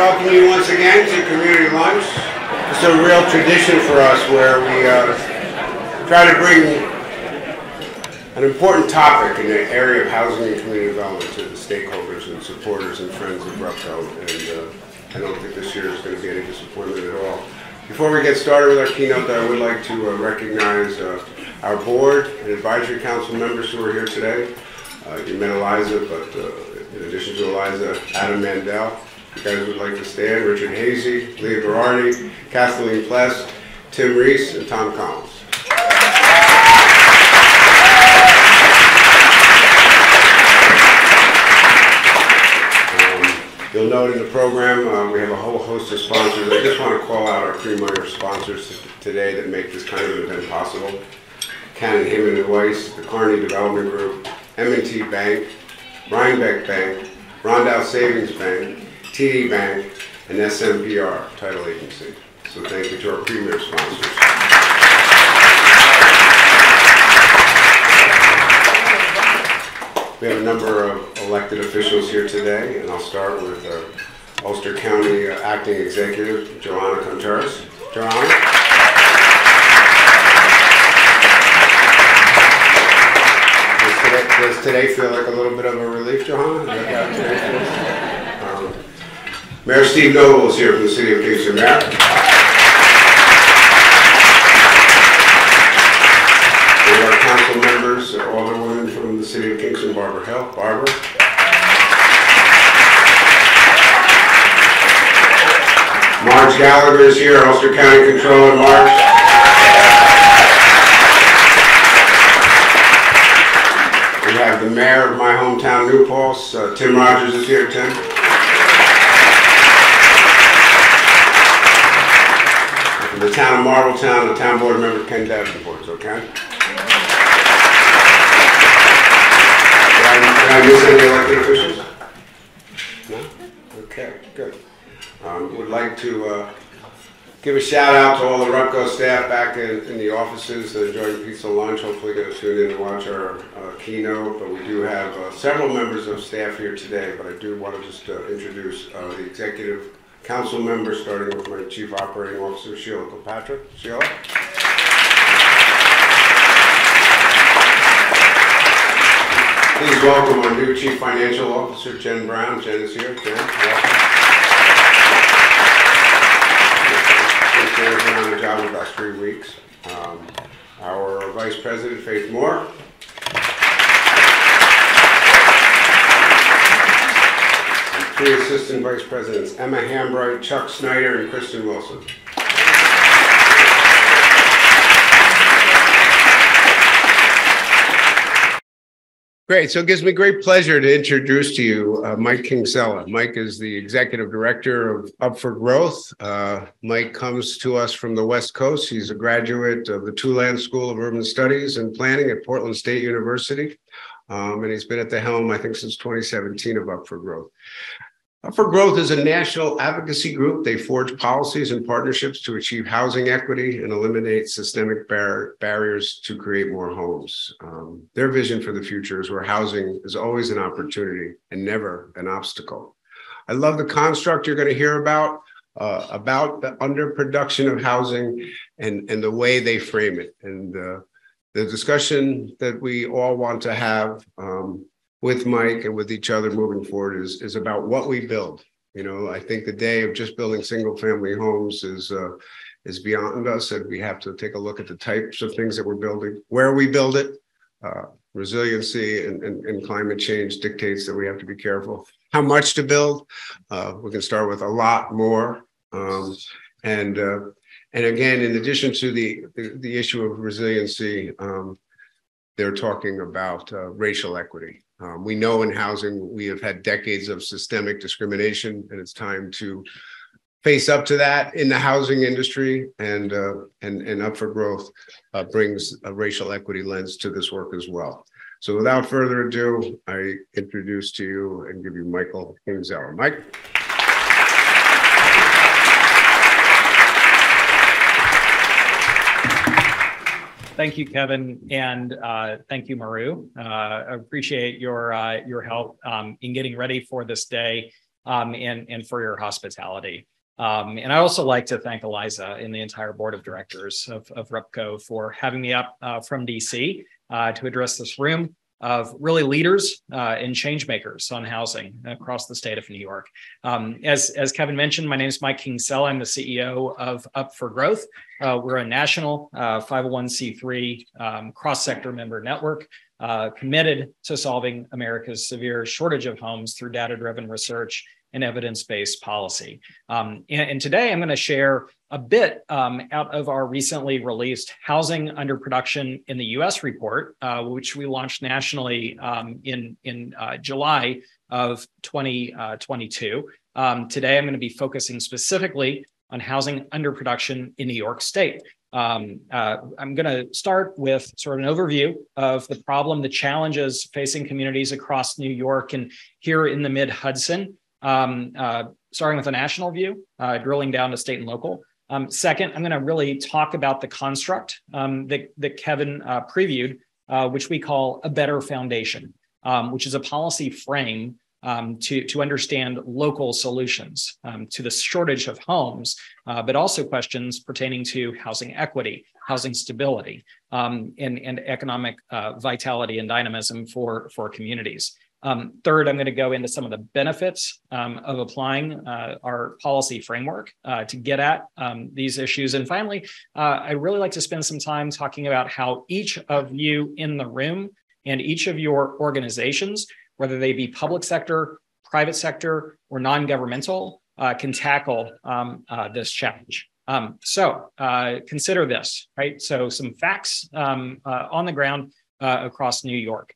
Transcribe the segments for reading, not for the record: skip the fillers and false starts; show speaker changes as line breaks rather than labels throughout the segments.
welcome you once again to Community Lunch. It's a real tradition for us where we try to bring an important topic in the area of housing and community development to the stakeholders and supporters and friends of RUPCO, and I don't think this year is going to be any disappointment at all. Before we get started with our keynote, I would like to recognize our board and advisory council members who are here today. You met Eliza, but in addition to Eliza, Adam Mandel. You guys would like to stand. Richard Hazy, Leah Berardi, Kathleen Pless, Tim Reese, and Tom Collins. You'll note in the program we have a whole host of sponsors. I just want to call out our premier sponsors today that make this kind of event possible. Cannon, Heyman and Weiss, the Carney Development Group, M&T Bank, Rhinebeck Bank, Rondow Savings Bank, TD Bank, and SMPR, Title Agency. So thank you to our premier sponsors. We have a number of elected officials here today, and I'll start with Ulster County Acting Executive, Joanna Contreras. Joanna? Does today feel like a little bit of a relief, Johanna? Mayor Steve Noble is here from the City of Kingsella. Mayor? And our council members, Alderwoman from the City of Kingsella, Barbara Hill. Barbara? Marge Gallagher is here, Ulster County Controller. Marge? We have the mayor of my hometown, New Paltz, Tim Rogers is here. Tim. From the town of Marbletown, the town board member, Ken Davenport. So, Ken. Did I miss any elected officials? No? Okay, good. Would like to give a shout out to all the RUPCO staff back in the offices enjoying pizza lunch. Hopefully going to tune in and watch our keynote. But we do have several members of staff here today. But I do want to just introduce the executive council members, starting with my Chief Operating Officer, Sheila Kilpatrick. Sheila? Please welcome our new Chief Financial Officer, Jen Brown. Jen is here. Jen, welcome. Jen's been on the job about 3 weeks. Our Vice President, Faith Moore. And 3 Assistant Vice Presidents, Emma Hambright, Chuck Snyder, and Kristen Wilson. Great, so it gives me great pleasure to introduce to you Mike Kingsella. Mike is the Executive Director of Up for Growth. Mike comes to us from the West Coast. He's a graduate of the Tulane School of Urban Studies and Planning at Portland State University. And he's been at the helm, I think, since 2017 of Up for Growth. Up for Growth is a national advocacy group. They forge policies and partnerships to achieve housing equity and eliminate systemic barriers to create more homes. Their vision for the future is where housing is always an opportunity and never an obstacle. I love the construct you're going to hear about the underproduction of housing and the way they frame it. And the discussion that we all want to have with Mike and with each other moving forward is about what we build. You know, I think the day of just building single family homes is beyond us, and we have to take a look at the types of things that we're building, where we build it. Resiliency and climate change dictates that we have to be careful. How much to build? We can start with a lot more. And again, in addition to the issue of resiliency, they're talking about racial equity. We know in housing we have had decades of systemic discrimination, and it's time to face up to that in the housing industry. And Up for Growth brings a racial equity lens to this work as well. So without further ado, I introduce to you and give you Michael Kingsella. Mike.
Thank you, Kevin, and thank you, Maru. I appreciate your help in getting ready for this day. and for your hospitality. And I also like to thank Eliza and the entire board of directors of REPCO for having me up from DC to address this room of really leaders and change makers on housing across the state of New York. As Kevin mentioned, my name is Mike Kingsella. I'm the CEO of Up for Growth. We're a national 501c3 cross-sector member network committed to solving America's severe shortage of homes through data-driven research and evidence-based policy. And today I'm going to share a bit out of our recently released Housing Underproduction in the U.S. report, which we launched nationally in July of 2022. Today I'm going to be focusing specifically on housing underproduction in New York State. I'm going to start with sort of an overview of the problem, the challenges facing communities across New York and here in the mid-Hudson. Starting with a national view, drilling down to state and local. Second, I'm going to really talk about the construct that Kevin previewed, which we call a better foundation, which is a policy frame to understand local solutions to the shortage of homes, but also questions pertaining to housing equity, housing stability, and economic vitality and dynamism for communities. Third, I'm going to go into some of the benefits of applying our policy framework to get at these issues. And finally, I'd really like to spend some time talking about how each of you in the room and each of your organizations, whether they be public sector, private sector, or non-governmental, can tackle this challenge. So consider this, right? So some facts on the ground across New York.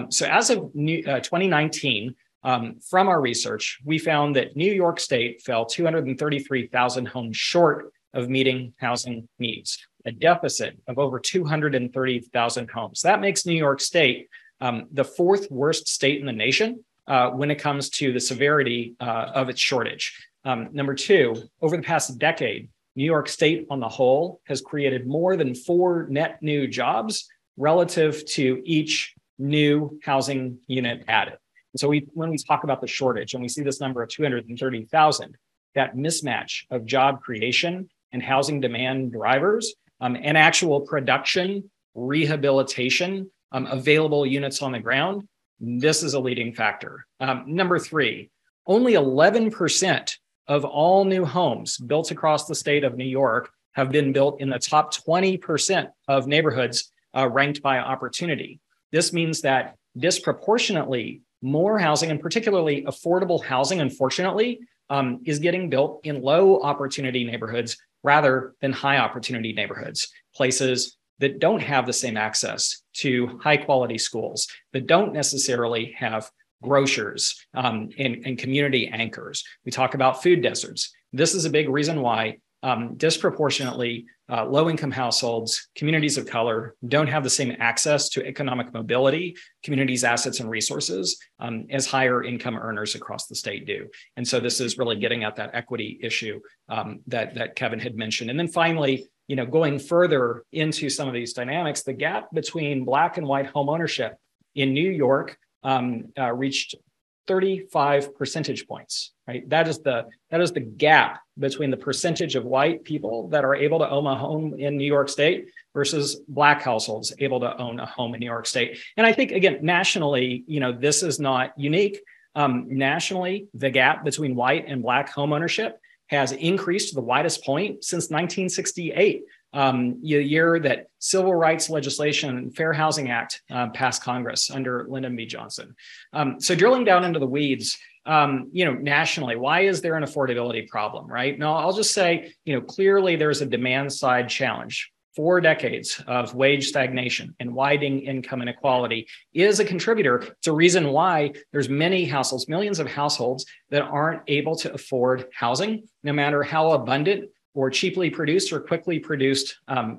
So as of 2019, from our research, we found that New York State fell 233,000 homes short of meeting housing needs, a deficit of over 230,000 homes. That makes New York State the fourth worst state in the nation when it comes to the severity of its shortage. Number two, over the past decade, New York State on the whole has created more than 4 net new jobs relative to each new housing unit added. So when we talk about the shortage and we see this number of 230,000, that mismatch of job creation and housing demand drivers and actual production, rehabilitation, available units on the ground, this is a leading factor. Number three, only 11% of all new homes built across the state of New York have been built in the top 20% of neighborhoods ranked by opportunity. This means that disproportionately more housing, and particularly affordable housing, unfortunately, is getting built in low opportunity neighborhoods rather than high opportunity neighborhoods, places that don't have the same access to high quality schools, that don't necessarily have grocers and community anchors. We talk about food deserts. This is a big reason why disproportionately low-income households, communities of color don't have the same access to economic mobility, communities' assets and resources as higher income earners across the state do. And so this is really getting at that equity issue that Kevin had mentioned. And then finally, going further into some of these dynamics, the gap between Black and white home ownership in New York reached 35 percentage points, right? That is the gap between the percentage of white people that are able to own a home in New York State versus Black households able to own a home in New York State. And I think, again, nationally, this is not unique. Nationally, the gap between white and Black home ownership has increased to the widest point since 1968. The year that Civil Rights legislation and Fair Housing Act passed Congress under Lyndon B. Johnson. So drilling down into the weeds, nationally, why is there an affordability problem, right? No, I'll just say, clearly there's a demand side challenge. 4 decades of wage stagnation and widening income inequality is a contributor. It's a reason why there's many households, millions of households that aren't able to afford housing, no matter how abundant or cheaply produced or quickly produced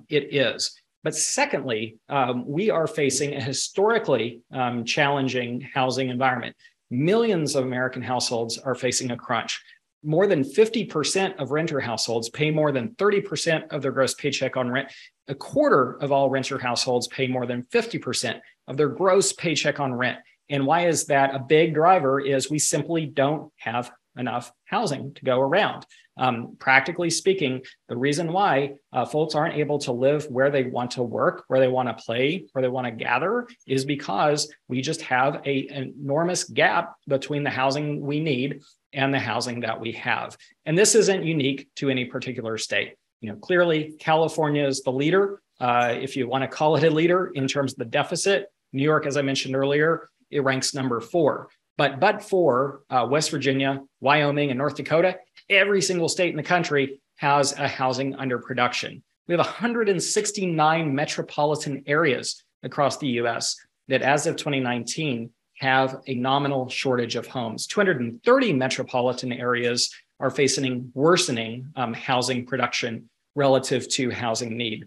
it is. But secondly, we are facing a historically challenging housing environment. Millions of American households are facing a crunch. More than 50% of renter households pay more than 30% of their gross paycheck on rent. A quarter of all renter households pay more than 50% of their gross paycheck on rent. And why is that a big driver? Is we simply don't have enough housing to go around. Practically speaking, the reason why folks aren't able to live where they want to work, where they want to play, where they want to gather is because we just have an enormous gap between the housing we need and the housing that we have. And this isn't unique to any particular state. Clearly, California is the leader, if you want to call it a leader, in terms of the deficit. New York, as I mentioned earlier, it ranks number 4. But for West Virginia, Wyoming, and North Dakota, every single state in the country has a housing underproduction. We have 169 metropolitan areas across the US that, as of 2019, have a nominal shortage of homes. 230 metropolitan areas are facing worsening housing production relative to housing need.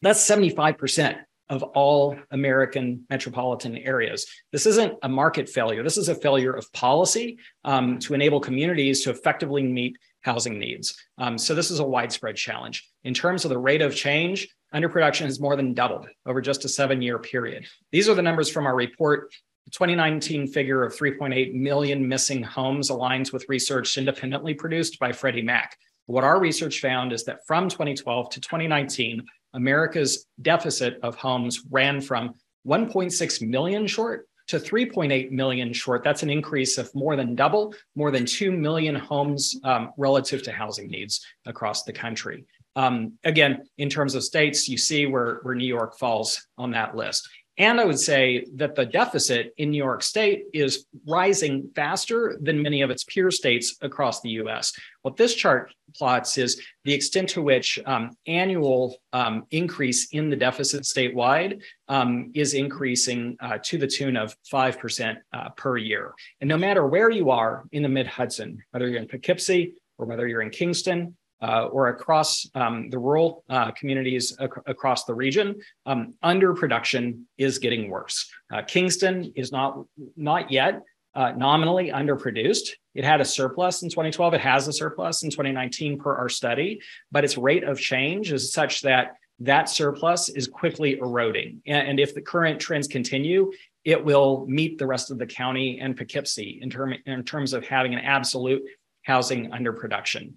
That's 75% of all American metropolitan areas. This isn't a market failure. This is a failure of policy to enable communities to effectively meet housing needs. So this is a widespread challenge. In terms of the rate of change, underproduction has more than doubled over just a 7-year period. These are the numbers from our report. The 2019 figure of 3.8 million missing homes aligns with research independently produced by Freddie Mac. What our research found is that from 2012 to 2019, America's deficit of homes ran from 1.6 million short to 3.8 million short. That's an increase of more than double, more than 2 million homes relative to housing needs across the country. Again, in terms of states, you see where New York falls on that list. And I would say that the deficit in New York State is rising faster than many of its peer states across the US. What this chart plots is the extent to which annual increase in the deficit statewide is increasing to the tune of 5% per year. And no matter where you are in the Mid-Hudson, whether you're in Poughkeepsie or whether you're in Kingston, or across the rural communities across the region, underproduction is getting worse. Kingston is not yet nominally underproduced. It had a surplus in 2012. It has a surplus in 2019 per our study, but its rate of change is such that that surplus is quickly eroding. And if the current trends continue, it will meet the rest of the county and Poughkeepsie in terms of having an absolute housing underproduction.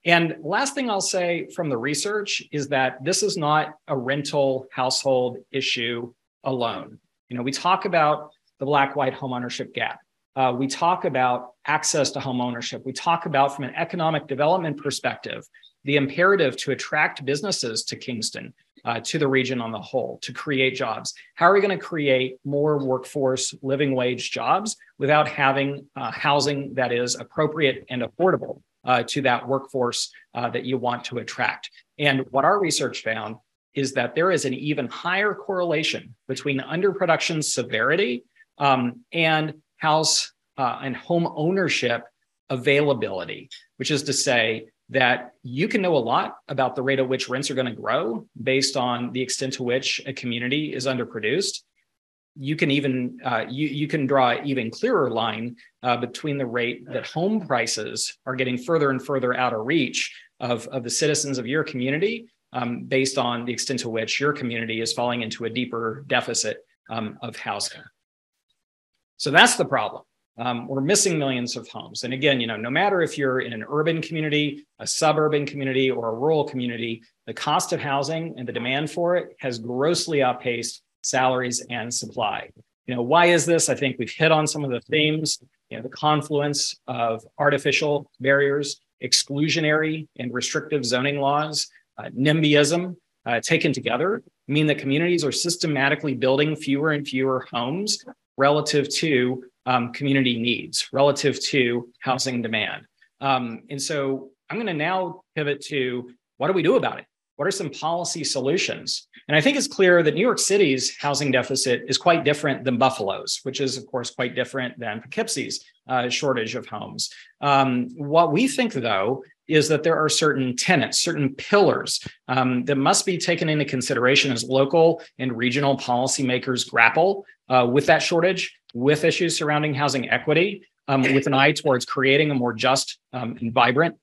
And last thing I'll say from the research is that this is not a rental household issue alone. We talk about the Black-white homeownership gap. We talk about access to home ownership. We talk about, from an economic development perspective, the imperative to attract businesses to Kingston, to the region on the whole, to create jobs. How are we going to create more workforce living wage jobs without having housing that is appropriate and affordable to that workforce that you want to attract? And what our research found is that there is an even higher correlation between underproduction severity and house and home ownership availability, which is to say that you can know a lot about the rate at which rents are going to grow based on the extent to which a community is underproduced. You can even you can draw an even clearer line between the rate that home prices are getting further and further out of reach of the citizens of your community based on the extent to which your community is falling into a deeper deficit of housing. So that's the problem. We're missing millions of homes. And again, no matter if you're in an urban community, a suburban community, or a rural community, the cost of housing and the demand for it has grossly outpaced salaries and supply. Why is this? I think we've hit on some of the themes. The confluence of artificial barriers, exclusionary and restrictive zoning laws, NIMBYism taken together mean that communities are systematically building fewer and fewer homes relative to community needs, relative to housing demand. And so I'm going to now pivot to, what do we do about it? What are some policy solutions? And I think it's clear that New York City's housing deficit is quite different than Buffalo's, which is, of course, quite different than Poughkeepsie's shortage of homes. What we think, though, is that there are certain tenets, certain pillars that must be taken into consideration as local and regional policymakers grapple with that shortage, with issues surrounding housing equity, with an eye towards creating a more just and vibrant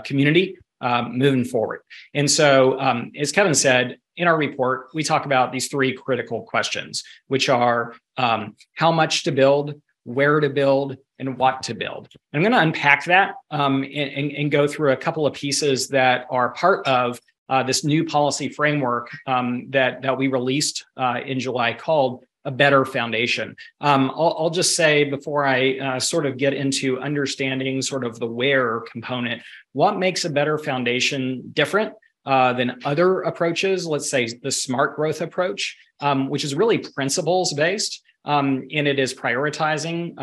community moving forward. And so, as Kevin said, in our report, we talk about these 3 critical questions, which are how much to build, where to build, and what to build. I'm going to unpack that and go through a couple of pieces that are part of this new policy framework that we released in July called A Better Foundation. I'll just say before I sort of get into understanding sort of the where component, what makes a better foundation different than other approaches, let's say the smart growth approach, which is really principles based. And it is prioritizing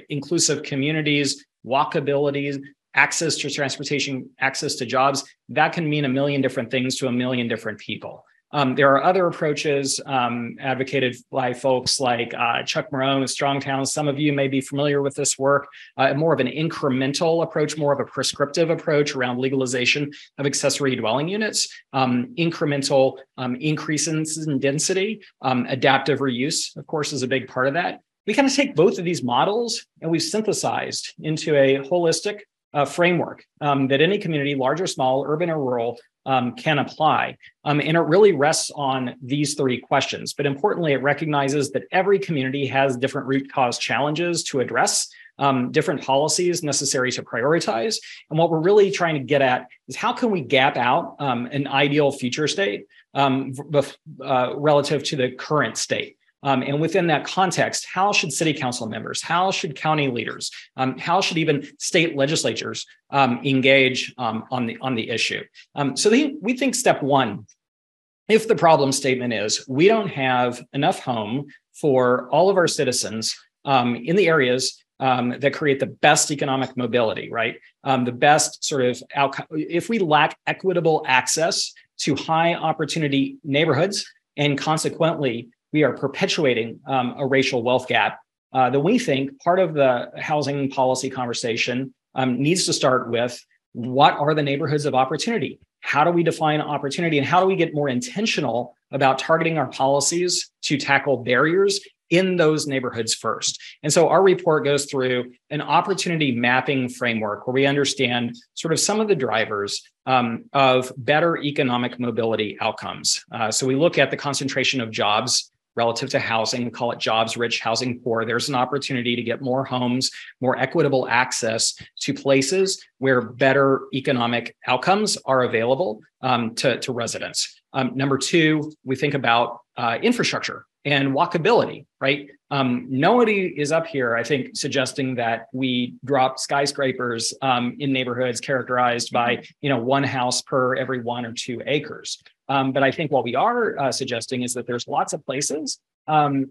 inclusive communities, walkability, access to transportation, access to jobs. That can mean a million different things to a million different people. There are other approaches advocated by folks like Chuck Marone with Strong Towns. Some of you may be familiar with this work, more of an incremental approach, more of a prescriptive approach around legalization of accessory dwelling units, incremental increases in density, adaptive reuse, of course, is a big part of that. We kind of take both of these models and we've synthesized into a holistic framework that any community, large or small, urban or rural, can apply. And it really rests on these three questions. But importantly, it recognizes that every community has different root cause challenges to address, different policies necessary to prioritize. And what we're really trying to get at is how can we gap out an ideal future state relative to the current state? And within that context, how should city council members, how should county leaders, how should even state legislatures engage on the issue? So we think step one, if the problem statement is we don't have enough home for all of our citizens in the areas that create the best economic mobility, right? The best sort of outcome. If we lack equitable access to high opportunity neighborhoods, and consequently, we are perpetuating a racial wealth gap, then we think part of the housing policy conversation needs to start with what are the neighborhoods of opportunity? How do we define opportunity? And how do we get more intentional about targeting our policies to tackle barriers in those neighborhoods first? And so our report goes through an opportunity mapping framework where we understand sort of some of the drivers of better economic mobility outcomes. So we look at the concentration of jobs relative to housing. We call it jobs rich, housing poor. There's an opportunity to get more homes, more equitable access to places where better economic outcomes are available to residents. Number two, we think about infrastructure and walkability, right? Nobody is up here, I think, suggesting that we drop skyscrapers in neighborhoods characterized by, one house per every 1 or 2 acres. But I think what we are suggesting is that there's lots of places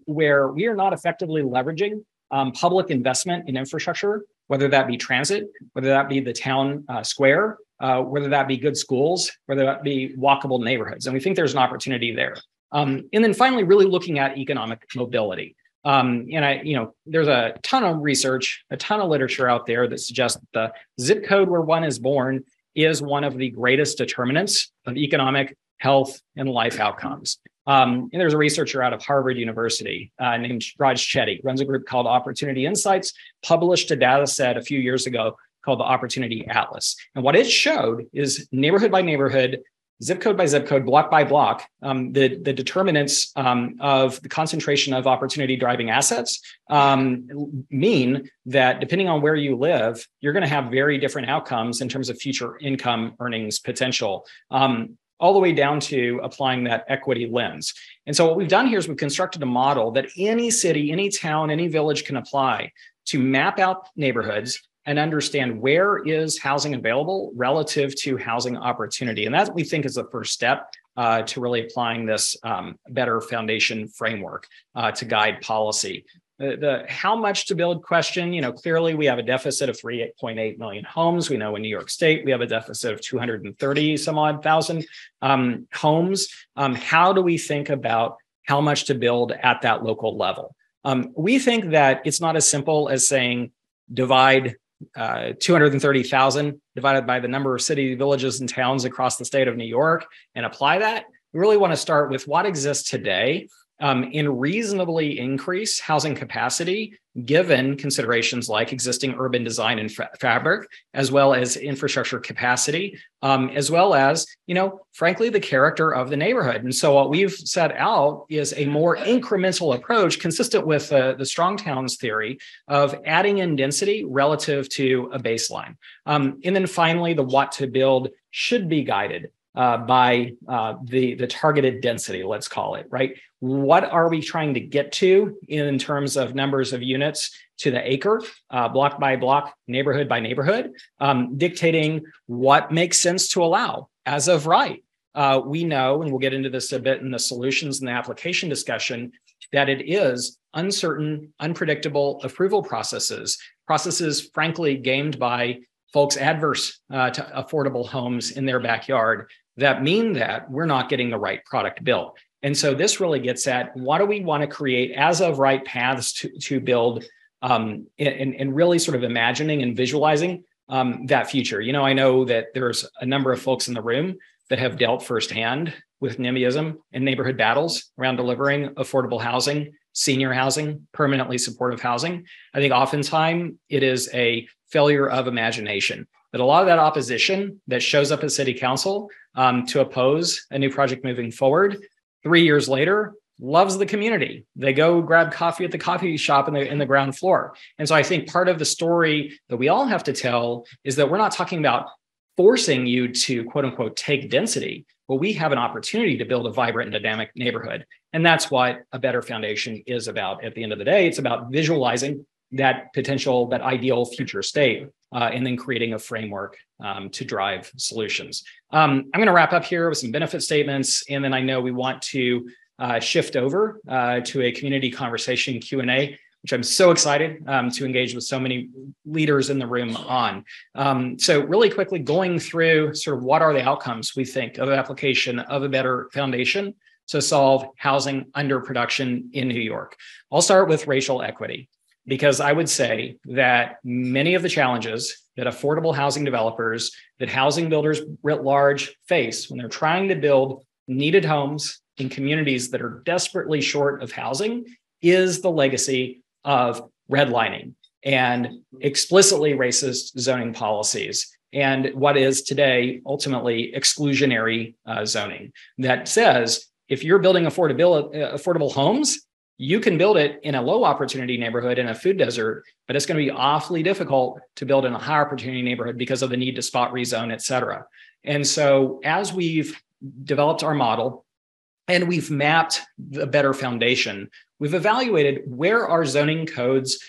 where we are not effectively leveraging public investment in infrastructure, whether that be transit, whether that be the town square, whether that be good schools, whether that be walkable neighborhoods. And we think there's an opportunity there. And then finally, really looking at economic mobility. There's a ton of research, a ton of literature out there that suggests that the zip code where one is born is one of the greatest determinants of economic health and life outcomes. And there's a researcher out of Harvard University named Raj Chetty, runs a group called Opportunity Insights, published a data set a few years ago called the Opportunity Atlas. And what it showed is neighborhood by neighborhood, zip code by zip code, block by block, the determinants of the concentration of opportunity driving assets mean that depending on where you live, you're going to have very different outcomes in terms of future income earnings potential, all the way down to applying that equity lens. And so what we've done here is we've constructed a model that any city, any town, any village can apply to map out neighborhoods and understand where is housing available relative to housing opportunity. And that we think is the first step to really applying this better foundation framework to guide policy. The how much to build question, clearly we have a deficit of 3.8 million homes. We know in New York State, we have a deficit of 230 some odd thousand homes. How do we think about how much to build at that local level? We think that it's not as simple as saying divide 230,000 divided by the number of cities, villages, and towns across the state of New York and apply that. We really want to start with what exists today and reasonably increase housing capacity given considerations like existing urban design and fabric, as well as infrastructure capacity, as well as, frankly, the character of the neighborhood. And so what we've set out is a more incremental approach consistent with the strong towns theory of adding in density relative to a baseline. And then finally, the what to build should be guided by the targeted density, let's call it, right? What are we trying to get to in terms of numbers of units to the acre, block by block, neighborhood by neighborhood, dictating what makes sense to allow as of right. We know, and we'll get into this a bit in the solutions and the application discussion, that it is uncertain, unpredictable approval processes, frankly gamed by folks adverse to affordable homes in their backyard that mean that we're not getting the right product built. And so this really gets at what do we want to create as of right paths to build and really sort of imagining and visualizing that future. I know that there's a number of folks in the room that have dealt firsthand with NIMBYism and neighborhood battles around delivering affordable housing, senior housing, permanently supportive housing. I think oftentimes it is a failure of imagination, that a lot of that opposition that shows up at city council to oppose a new project moving forward, 3 years later, loves the community. They go grab coffee at the coffee shop in the ground floor. And so I think part of the story that we all have to tell is that we're not talking about forcing you to, quote unquote, take density, but we have an opportunity to build a vibrant and dynamic neighborhood. And that's what a better foundation is about. At the end of the day, it's about visualizing that potential, that ideal future state, and then creating a framework to drive solutions. I'm going to wrap up here with some benefit statements, and then I know we want to shift over to a community conversation Q&A, which I'm so excited to engage with so many leaders in the room on. So really quickly going through sort of what are the outcomes we think of application of a better foundation to solve housing underproduction in New York. I'll start with racial equity, because I would say that many of the challenges that affordable housing developers, that housing builders writ large face when they're trying to build needed homes in communities that are desperately short of housing is the legacy of redlining and explicitly racist zoning policies, and what is today ultimately exclusionary zoning that says if you're building affordable homes, you can build it in a low opportunity neighborhood in a food desert, but it's going to be awfully difficult to build in a high opportunity neighborhood because of the need to spot rezone, et cetera. And so as we've developed our model and we've mapped a better foundation, we've evaluated where our zoning codes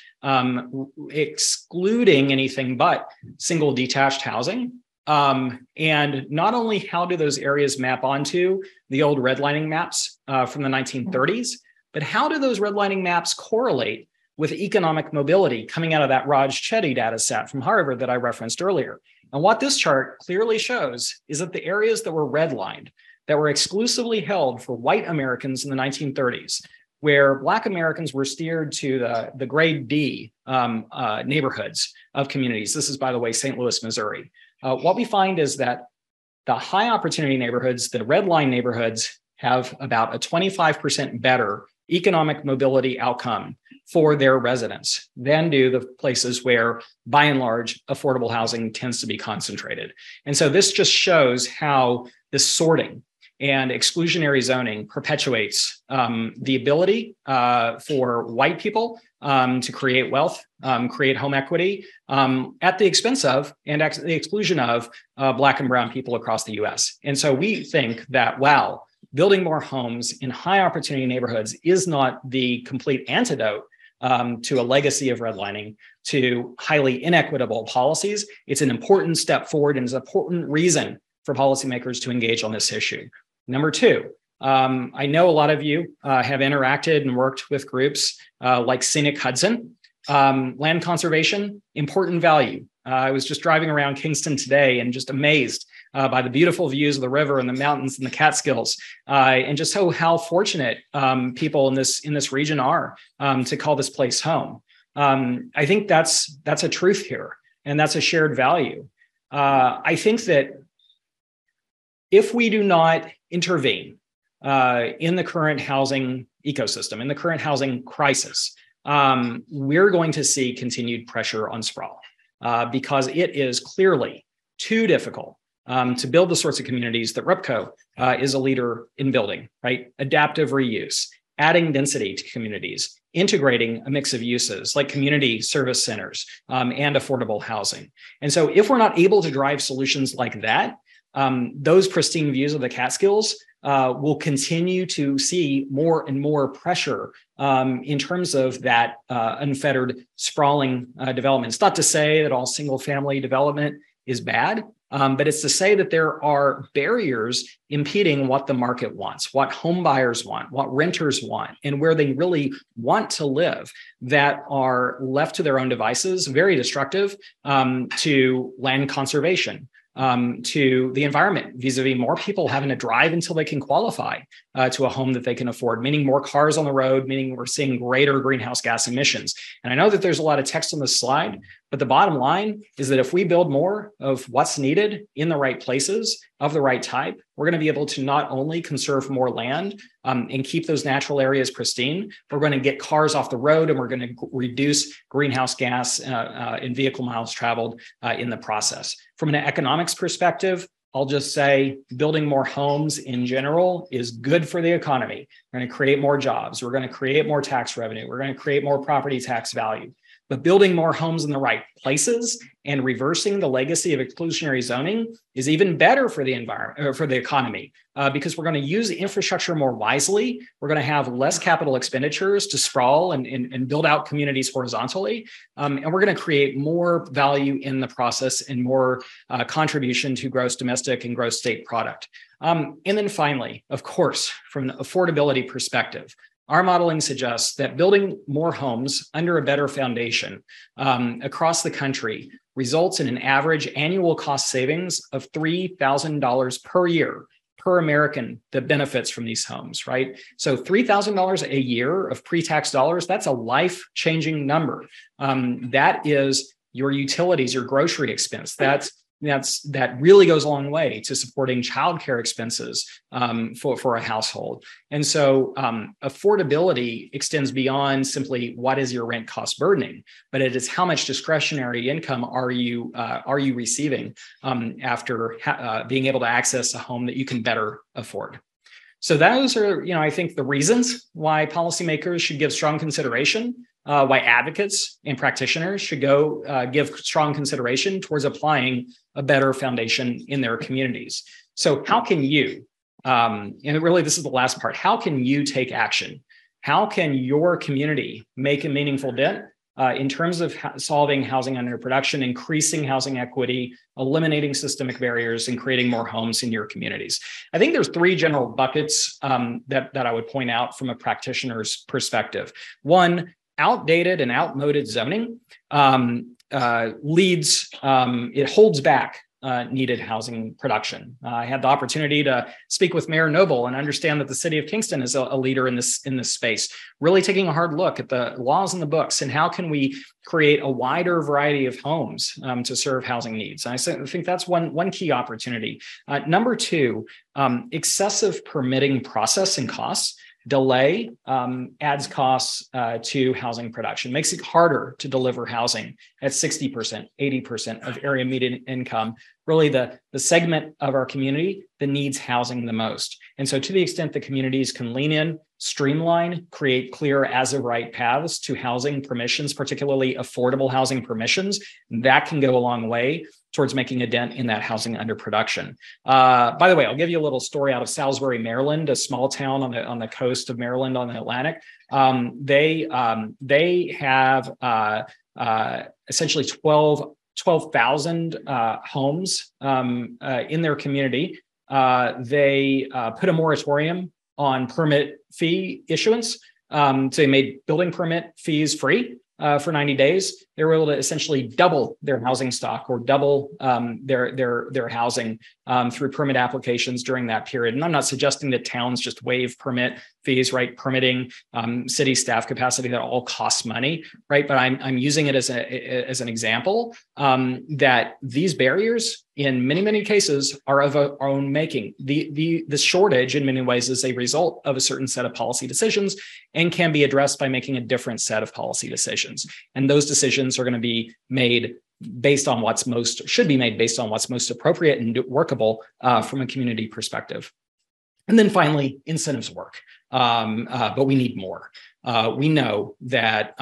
excluding anything but single detached housing. And not only how do those areas map onto the old redlining maps from the 1930s, but how do those redlining maps correlate with economic mobility coming out of that Raj Chetty data set from Harvard that I referenced earlier? And what this chart clearly shows is that the areas that were redlined, that were exclusively held for white Americans in the 1930s, where Black Americans were steered to the grade D neighborhoods of communities. This is, by the way, St. Louis, Missouri. What we find is that the high opportunity neighborhoods, the red line neighborhoods, have about a 25% better economic mobility outcome for their residents than do the places where, by and large, affordable housing tends to be concentrated. And so this just shows how this sorting and exclusionary zoning perpetuates the ability for white people to create wealth, create home equity at the expense of and at the exclusion of Black and brown people across the US. And so we think that, wow, building more homes in high opportunity neighborhoods is not the complete antidote to a legacy of redlining, to highly inequitable policies. It's an important step forward and is an important reason for policymakers to engage on this issue. Number two, I know a lot of you have interacted and worked with groups like Scenic Hudson. Land conservation, important value. I was just driving around Kingston today and just amazed by the beautiful views of the river and the mountains and the Catskills, and just how fortunate people in this region are to call this place home. I think that's a truth here, and that's a shared value. I think that if we do not intervene in the current housing ecosystem, in the current housing crisis, we're going to see continued pressure on sprawl because it is clearly too difficult to build the sorts of communities that Rupco is a leader in building, right? Adaptive reuse, adding density to communities, integrating a mix of uses like community service centers and affordable housing. And so if we're not able to drive solutions like that, those pristine views of the Catskills will continue to see more and more pressure in terms of that unfettered sprawling development. It's not to say that all single family development is bad, but it's to say that there are barriers impeding what the market wants, what home buyers want, what renters want, and where they really want to live that are left to their own devices, very destructive to land conservation, to the environment, vis-a-vis more people having to drive until they can qualify to a home that they can afford, meaning more cars on the road, meaning we're seeing greater greenhouse gas emissions. And I know that there's a lot of text on this slide, but the bottom line is that if we build more of what's needed in the right places of the right type, we're going to be able to not only conserve more land and keep those natural areas pristine, but we're going to get cars off the road and we're going to reduce greenhouse gas in vehicle miles traveled in the process. From an economics perspective, I'll just say building more homes in general is good for the economy. We're going to create more jobs. We're going to create more tax revenue. We're going to create more property tax value. But building more homes in the right places and reversing the legacy of exclusionary zoning is even better for the environment, or for the economy, because we're going to use infrastructure more wisely. We're going to have less capital expenditures to sprawl and build out communities horizontally. And we're going to create more value in the process and more contribution to gross domestic and gross state product. And then finally, of course, from an affordability perspective, our modeling suggests that building more homes under a better foundation across the country results in an average annual cost savings of $3,000 per year per American that benefits from these homes, right? So $3,000 a year of pre-tax dollars, that's a life-changing number. That is your utilities, your grocery expense. That really goes a long way to supporting childcare expenses for a household. And so affordability extends beyond simply what is your rent cost burdening, but it is how much discretionary income are you receiving after being able to access a home that you can better afford. So those are, I think, the reasons why policymakers should give strong consideration, why advocates and practitioners should give strong consideration towards applying a better foundation in their communities. So how can you, and really this is the last part, how can you take action? How can your community make a meaningful dent in terms of solving housing underproduction, increasing housing equity, eliminating systemic barriers, and creating more homes in your communities? I think there's three general buckets that I would point out from a practitioner's perspective. One, outdated and outmoded zoning it holds back needed housing production. I had the opportunity to speak with Mayor Noble and understand that the city of Kingston is a leader in this space, really taking a hard look at the laws in the books and how can we create a wider variety of homes to serve housing needs. And I think that's one key opportunity. Number two, excessive permitting process and costs. Delay adds costs to housing production, makes it harder to deliver housing at 60%, 80% of area median income, really the segment of our community that needs housing the most. And so to the extent that communities can lean in, streamline, create clear as of right paths to housing permissions, particularly affordable housing permissions, that can go a long way towards making a dent in that housing underproduction. By the way, I'll give you a little story out of Salisbury, Maryland, a small town on the coast of Maryland on the Atlantic. They have essentially 12,000 homes in their community. They put a moratorium on permit fee issuance. So they made building permit fees free for 90 days. they were able to essentially double their housing stock or double their housing through permit applications during that period. And I'm not suggesting that towns just waive permit fees, right? Permitting, city staff capacity, that all costs money, right? But I'm using it as an example that these barriers, in many cases, are of our own making. The shortage, in many ways, is a result of a certain set of policy decisions and can be addressed by making a different set of policy decisions. And those decisions are going to be made based on should be made based on what's most appropriate and workable from a community perspective. And then finally, incentives work, but we need more. We know that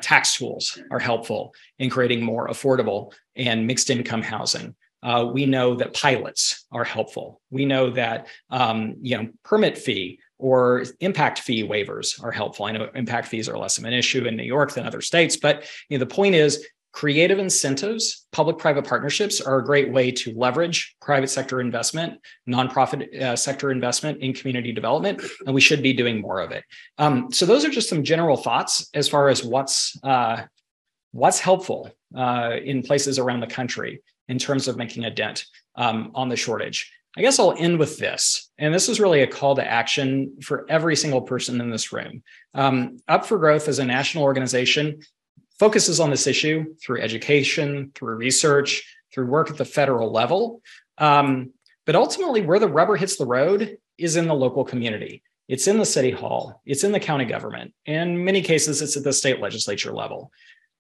tax tools are helpful in creating more affordable and mixed income housing. We know that pilots are helpful. We know that permit fee or impact fee waivers are helpful. I know impact fees are less of an issue in New York than other states, but the point is, creative incentives, public-private partnerships are a great way to leverage private sector investment, nonprofit sector investment in community development, and we should be doing more of it. So those are just some general thoughts as far as what's helpful in places around the country in terms of making a dent on the shortage. I guess I'll end with this, and this is really a call to action for every single person in this room. Up for Growth as a national organization focuses on this issue through education, through research, through work at the federal level. But ultimately, where the rubber hits the road is in the local community. It's in the city hall. It's in the county government. In many cases, it's at the state legislature level.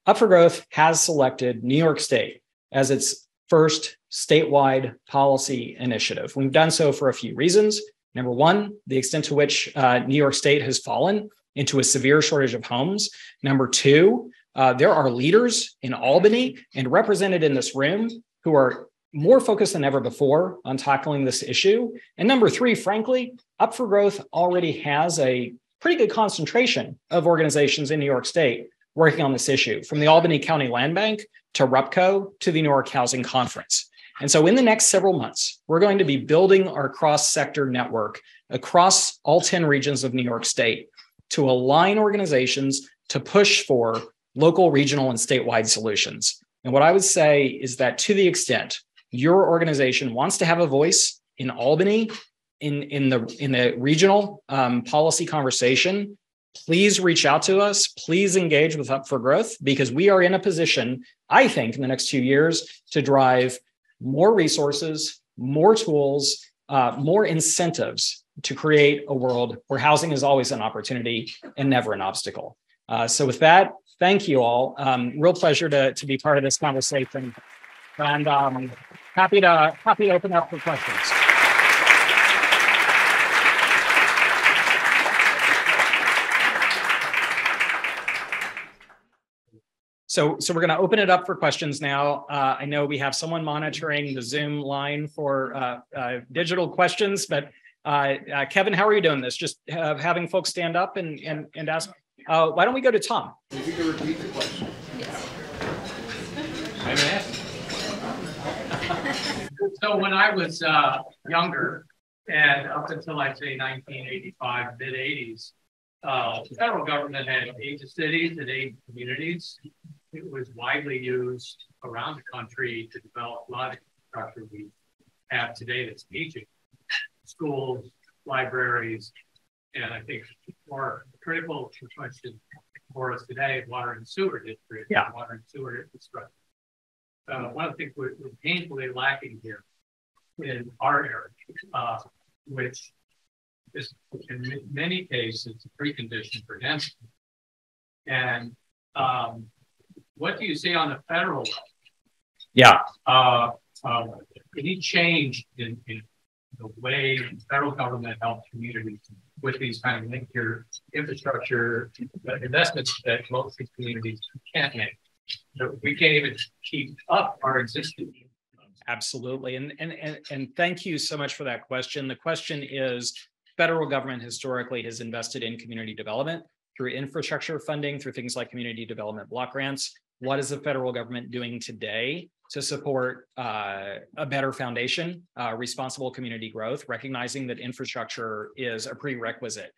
Up for Growth has selected New York State as its first statewide policy initiative. We've done so for a few reasons. Number one, the extent to which New York State has fallen into a severe shortage of homes. Number two, there are leaders in Albany and represented in this room who are more focused than ever before on tackling this issue. And number three, frankly, Up for Growth already has a pretty good concentration of organizations in New York State working on this issue, from the Albany County Land Bank to RUPCO to the New York Housing Conference. And so in the next several months, we're going to be building our cross-sector network across all 10 regions of New York State to align organizations to push for local, regional, and statewide solutions. And what I would say is that to the extent your organization wants to have a voice in Albany, in the regional policy conversation, please reach out to us. Please engage with Up for Growth, because we are in a position, I think, in the next 2 years to drive more resources, more tools, more incentives to create a world where housing is always an opportunity and never an obstacle. So with that, thank you all. Real pleasure to be part of this conversation, and happy to open up for questions. So we're going to open it up for questions now. I know we have someone monitoring the Zoom line for digital questions, but Kevin, how are you doing this? Just having folks stand up and ask. Why don't we go to Tom?
If you could repeat the question. Yes.
So when I was younger, and up until I'd say 1985, mid 80s, the federal government had 8 cities and 8 communities. It was widely used around the country to develop a lot of infrastructure we have today that's aging. Schools, libraries, and I think more critical question for us today, water and sewer district, water and sewer infrastructure. One of the things we're painfully lacking here in our area, which is in many cases a precondition for density. And what do you see on the federal level?
Yeah.
Any change in the way the federal government helps communities with these kind of linked-year infrastructure investments that most of these communities can't make? So we can't even keep up our existing.
Absolutely. And thank you so much for that question. The question is, federal government historically has invested in community development through infrastructure funding, through things like community development block grants. What is the federal government doing today to support a better foundation, responsible community growth, recognizing that infrastructure is a prerequisite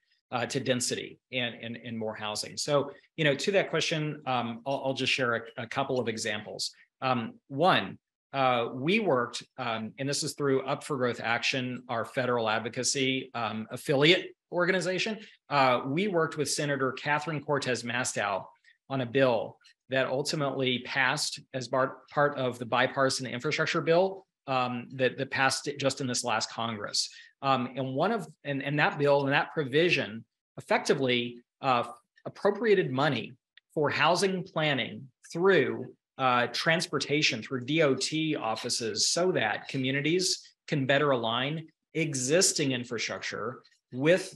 to density and more housing. So, to that question, I'll just share a couple of examples. One, we worked, and this is through Up for Growth Action, our federal advocacy affiliate organization. We worked with Senator Catherine Cortez Masto on a bill that ultimately passed as part of the bipartisan infrastructure bill that passed just in this last Congress. And that bill and that provision effectively appropriated money for housing planning through transportation, through DOT offices, so that communities can better align existing infrastructure with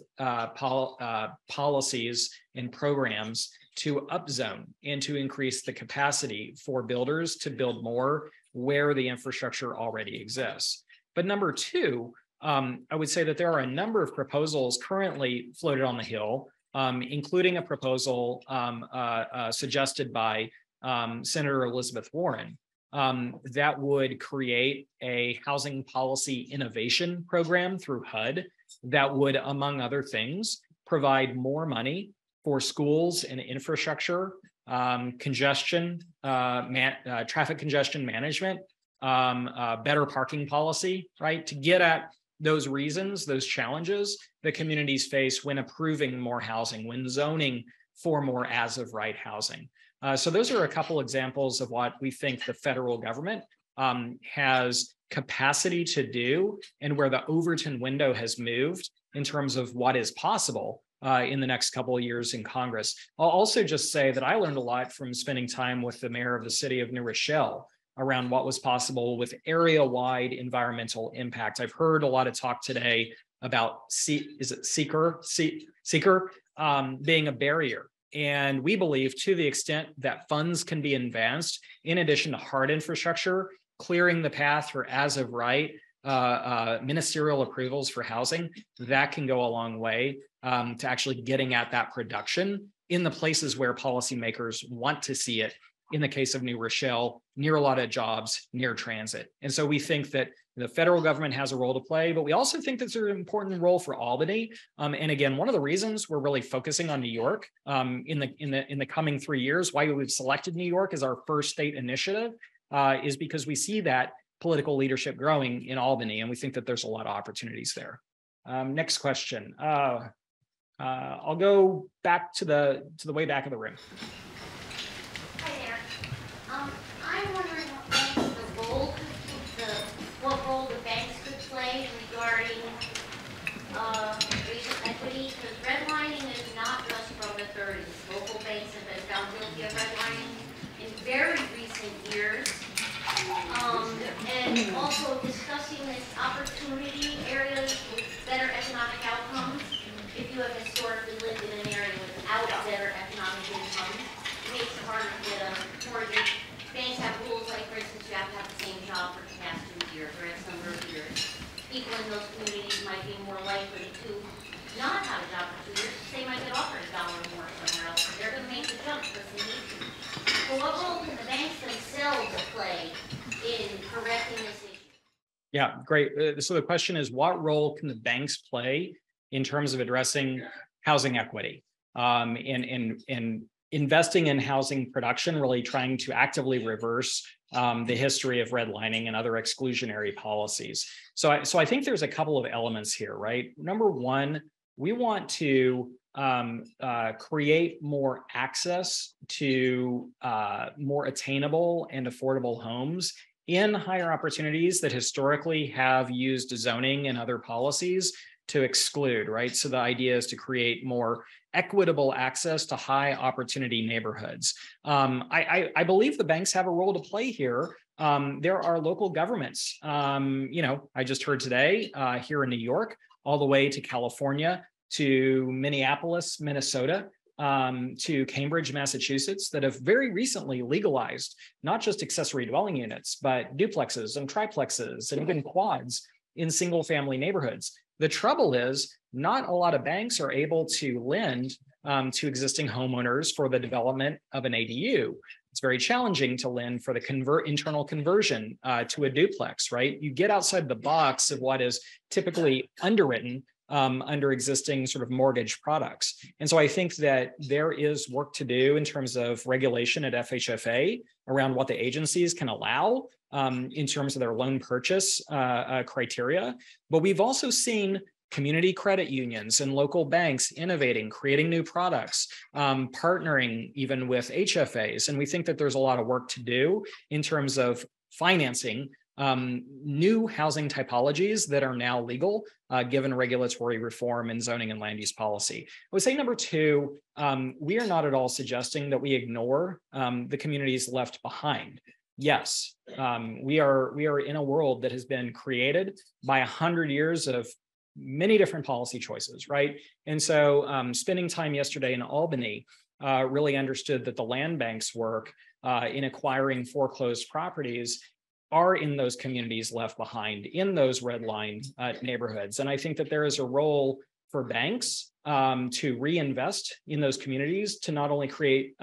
policies and programs to upzone and to increase the capacity for builders to build more where the infrastructure already exists. But number two, I would say that there are a number of proposals currently floated on the Hill, including a proposal suggested by Senator Elizabeth Warren that would create a housing policy innovation program through HUD that would, among other things, provide more money for schools and infrastructure, traffic congestion management, better parking policy, right? To get at those reasons, those challenges that communities face when approving more housing, when zoning for more as of right housing. So those are a couple examples of what we think the federal government has capacity to do, and where the Overton window has moved in terms of what is possible in the next couple of years in Congress. I'll also just say that I learned a lot from spending time with the mayor of the city of New Rochelle around what was possible with area-wide environmental impact. I've heard a lot of talk today about seeker being a barrier. And we believe, to the extent that funds can be advanced, in addition to hard infrastructure, clearing the path for as of right ministerial approvals for housing, that can go a long way to actually getting at that production in the places where policymakers want to see it. In the case of New Rochelle, near a lot of jobs, near transit. And so we think that the federal government has a role to play, but we also think that there's an important role for Albany. And again, one of the reasons we're really focusing on New York in the coming 3 years, why we've selected New York as our first state initiative, is because we see that political leadership growing in Albany, and we think that there's a lot of opportunities there. Next question. I'll go back to the way back of the room.
I'm wondering what role the banks could play regarding racial equity, because redlining is not just from the 30s. Local banks have been found guilty of redlining in very recent years. And also discussing this opportunity areas with better economic outcomes. If you have historically lived in an area without better economic income, it makes it harder to get a mortgage. Banks have rules like, for instance, you have to have the same job for the past 2 years or X number of years. People in those communities might be more likely to not have a job for 2 years. They might get offered $1 more somewhere else. They're going to make the jump because they need to. So what role can the banks themselves play in correcting this issue?
Yeah, great. So the question is, what role can the banks play in terms of addressing housing equity and investing in housing production, really trying to actively reverse the history of redlining and other exclusionary policies? So I think there's a couple of elements here, right? Number one, we want to create more access to more attainable and affordable homes in higher opportunities that historically have used zoning and other policies to exclude, right? So the idea is to create more equitable access to high opportunity neighborhoods. I believe the banks have a role to play here. There are local governments, I just heard today here in New York, all the way to California, to Minneapolis, Minnesota, to Cambridge, Massachusetts, that have very recently legalized not just accessory dwelling units, but duplexes and triplexes and even quads in single family neighborhoods. The trouble is not a lot of banks are able to lend to existing homeowners for the development of an ADU. It's very challenging to lend for the internal conversion to a duplex, right? You get outside the box of what is typically underwritten under existing sort of mortgage products. And so I think that there is work to do in terms of regulation at FHFA around what the agencies can allow in terms of their loan purchase criteria. But we've also seen community credit unions and local banks innovating, creating new products, partnering even with HFAs. And we think that there's a lot of work to do in terms of financing new housing typologies that are now legal, given regulatory reform and zoning and land use policy. I would say number two, we are not at all suggesting that we ignore the communities left behind. Yes, we are in a world that has been created by 100 years of many different policy choices, right? And so spending time yesterday in Albany, really understood that the land bank's work in acquiring foreclosed properties are in those communities left behind, in those redlined neighborhoods. And I think that there is a role for banks to reinvest in those communities, to not only create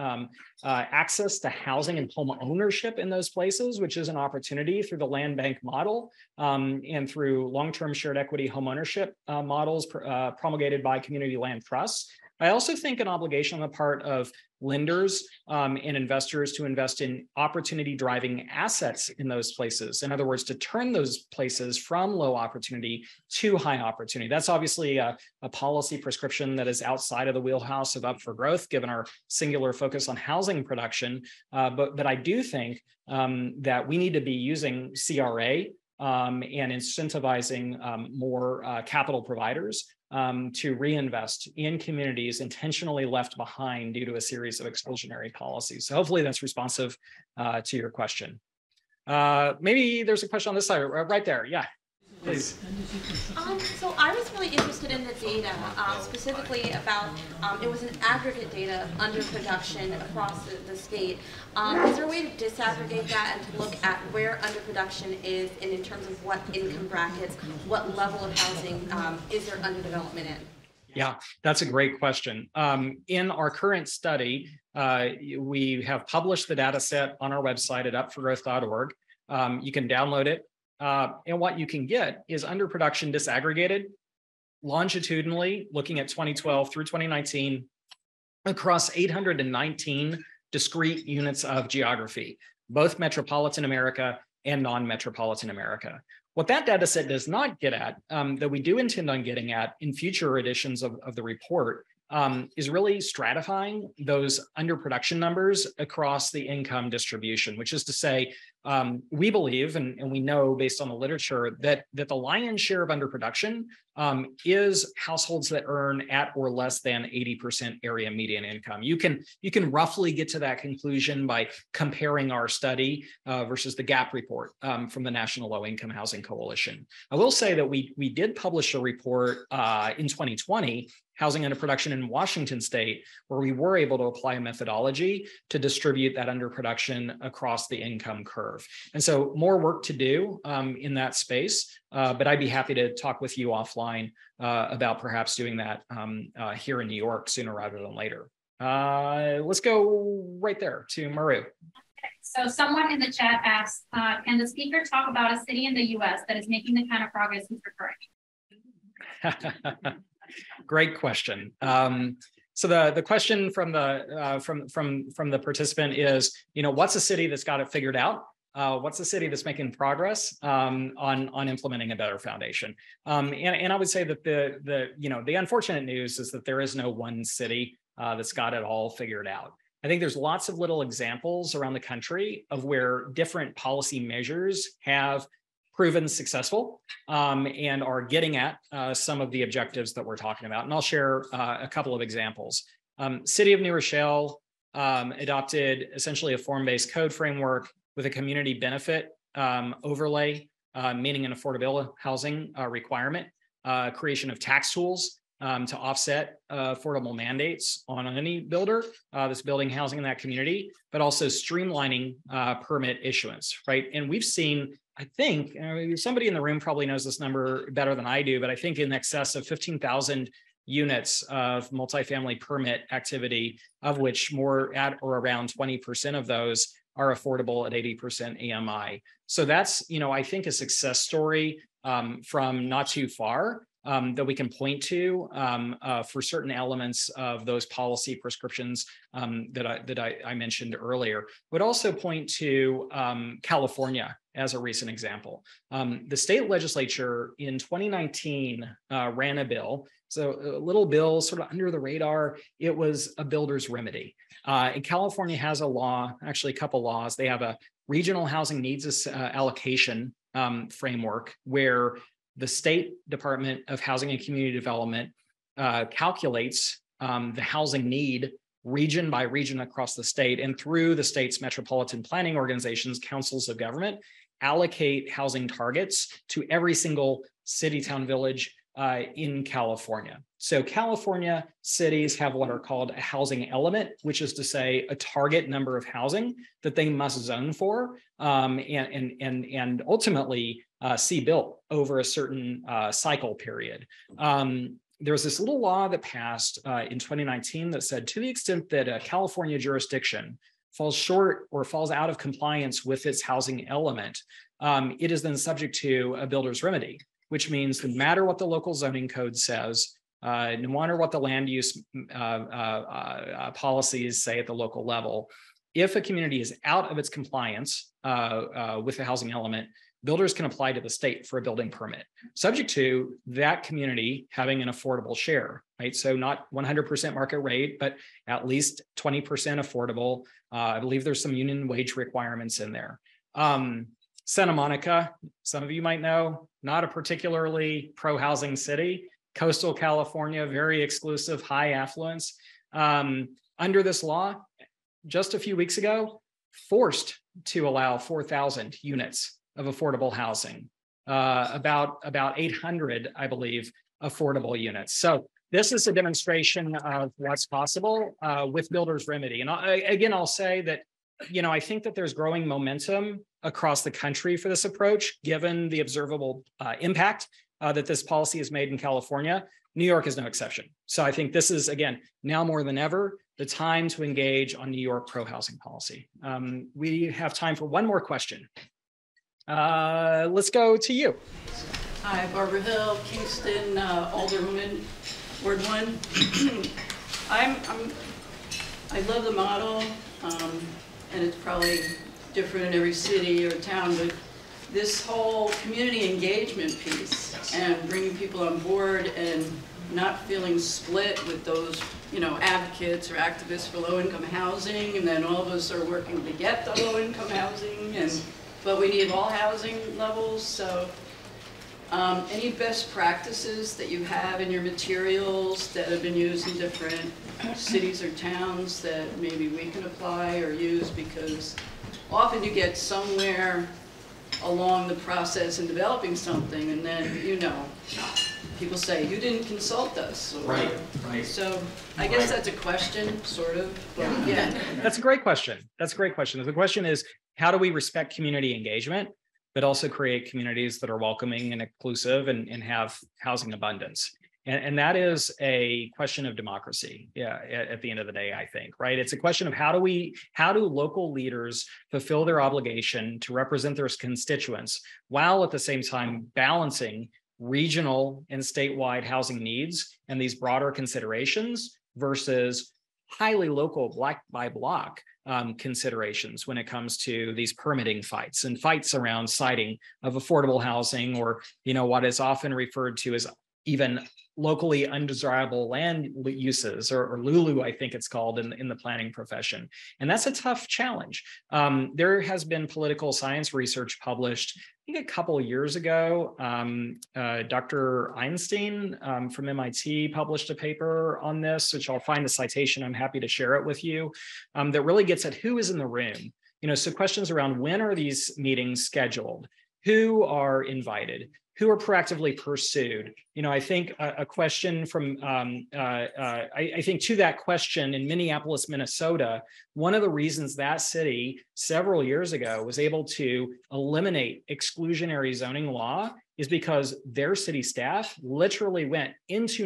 access to housing and home ownership in those places, which is an opportunity through the land bank model and through long-term shared equity home ownership models promulgated by community land trusts. I also think an obligation on the part of lenders and investors to invest in opportunity driving assets in those places. In other words, to turn those places from low opportunity to high opportunity. That's obviously a policy prescription that is outside of the wheelhouse of Up for Growth, given our singular focus on housing production. But I do think that we need to be using CRA and incentivizing more capital providers to reinvest in communities intentionally left behind due to a series of exclusionary policies. So hopefully that's responsive to your question. Maybe there's a question on this side, right there. Yeah, please.
So I was really interested in the data, specifically about, it was an aggregate data of underproduction across the state. Is there a way to disaggregate that and to look at where underproduction is and in terms of what income brackets, what level of housing is there underdevelopment in?
Yeah, that's a great question. In our current study, we have published the data set on our website at upforgrowth.org. You can download it. And what you can get is underproduction disaggregated longitudinally, looking at 2012 through 2019 across 819 discrete units of geography, both metropolitan America and non-metropolitan America. What that data set does not get at, that we do intend on getting at in future editions of the report, is really stratifying those underproduction numbers across the income distribution, which is to say, we believe, and we know based on the literature, that the lion's share of underproduction is households that earn at or less than 80% area median income. You can roughly get to that conclusion by comparing our study versus the GAP report from the National Low Income Housing Coalition. I will say that we did publish a report in 2020, Housing Underproduction in Washington State, where we were able to apply a methodology to distribute that underproduction across the income curve. And so more work to do in that space, but I'd be happy to talk with you offline about perhaps doing that here in New York sooner rather than later. Let's go right there to Maru.
So someone in the chat asked, can the speaker talk about a city in the US that is making the kind of progress he's referring?
Great question. So the question from the participant is, what's a city that's got it figured out? What's a city that's making progress on implementing a better foundation? And I would say that the unfortunate news is that there is no one city that's got it all figured out. I think there's lots of little examples around the country of where different policy measures have proven successful and are getting at some of the objectives that we're talking about. And I'll share a couple of examples. City of New Rochelle adopted essentially a form-based code framework with a community benefit overlay, meaning an affordable housing requirement, creation of tax tools to offset affordable mandates on any builder that's building housing in that community, but also streamlining permit issuance, right? And we've seen, I think, somebody in the room probably knows this number better than I do, but I think in excess of 15,000 units of multifamily permit activity, of which more at or around 20% of those are affordable at 80% AMI. So that's, I think, a success story from not too far that we can point to for certain elements of those policy prescriptions that I mentioned earlier. Would also point to California as a recent example. The state legislature in 2019 ran a bill. So a little bill sort of under the radar. It was a builder's remedy. And California has a law, actually a couple laws. They have a regional housing needs allocation framework where the State Department of Housing and Community Development calculates the housing need region by region across the state, and through the state's metropolitan planning organizations, councils of government, allocate housing targets to every single city, town, village in California. So California cities have what are called a housing element, which is to say a target number of housing that they must zone for and ultimately see built over a certain cycle period. There was this little law that passed in 2019 that said to the extent that a California jurisdiction falls short or falls out of compliance with its housing element, it is then subject to a builder's remedy, which means no matter what the local zoning code says, no matter what the land use policies say at the local level, if a community is out of its compliance with the housing element, builders can apply to the state for a building permit, subject to that community having an affordable share, right? So not 100% market rate, but at least 20% affordable. I believe there's some union wage requirements in there. Santa Monica, some of you might know, not a particularly pro-housing city. Coastal California, very exclusive, high affluence. Under this law, just a few weeks ago, forced to allow 4,000 units of affordable housing, about 800, I believe, affordable units. So this is a demonstration of what's possible with builder's remedy. And I'll say that, I think that there's growing momentum across the country for this approach, given the observable impact that this policy has made in California. New York is no exception. So I think this is, again, now more than ever, the time to engage on New York pro-housing policy. We have time for one more question. Let's go to you.
Hi, Barbara Hill, Kingston, Alderwoman, Ward 1. I love the model, and it's probably different in every city or town, but this whole community engagement piece and bringing people on board and not feeling split with those, advocates or activists for low-income housing, and then all of us are working to get the low-income housing, but we need all housing levels. So any best practices that you have in your materials that have been used in different cities or towns that maybe we can apply or use, because often you get somewhere along the process in developing something, and then people say, you didn't consult us. Or,
right.
So I guess that's a question, sort of. But yeah.
That's a great question. The question is, how do we respect community engagement, but also create communities that are welcoming and inclusive and have housing abundance? And that is a question of democracy, at the end of the day, I think, right? It's a question of how do local leaders fulfill their obligation to represent their constituents while at the same time balancing regional and statewide housing needs and these broader considerations versus highly local block by block considerations when it comes to these permitting fights and fights around siting of affordable housing, or what is often referred to as even locally undesirable land uses, or LULU, I think it's called in the planning profession. And that's a tough challenge. There has been political science research published, I think a couple of years ago. Dr. Einstein from MIT published a paper on this, which I'll find the citation. I'm happy to share it with you, that really gets at who is in the room. So questions around when are these meetings scheduled? Who are invited? Who are proactively pursued? I think a question from, I think to that question in Minneapolis, Minnesota, one of the reasons that city several years ago was able to eliminate exclusionary zoning law is because their city staff literally went into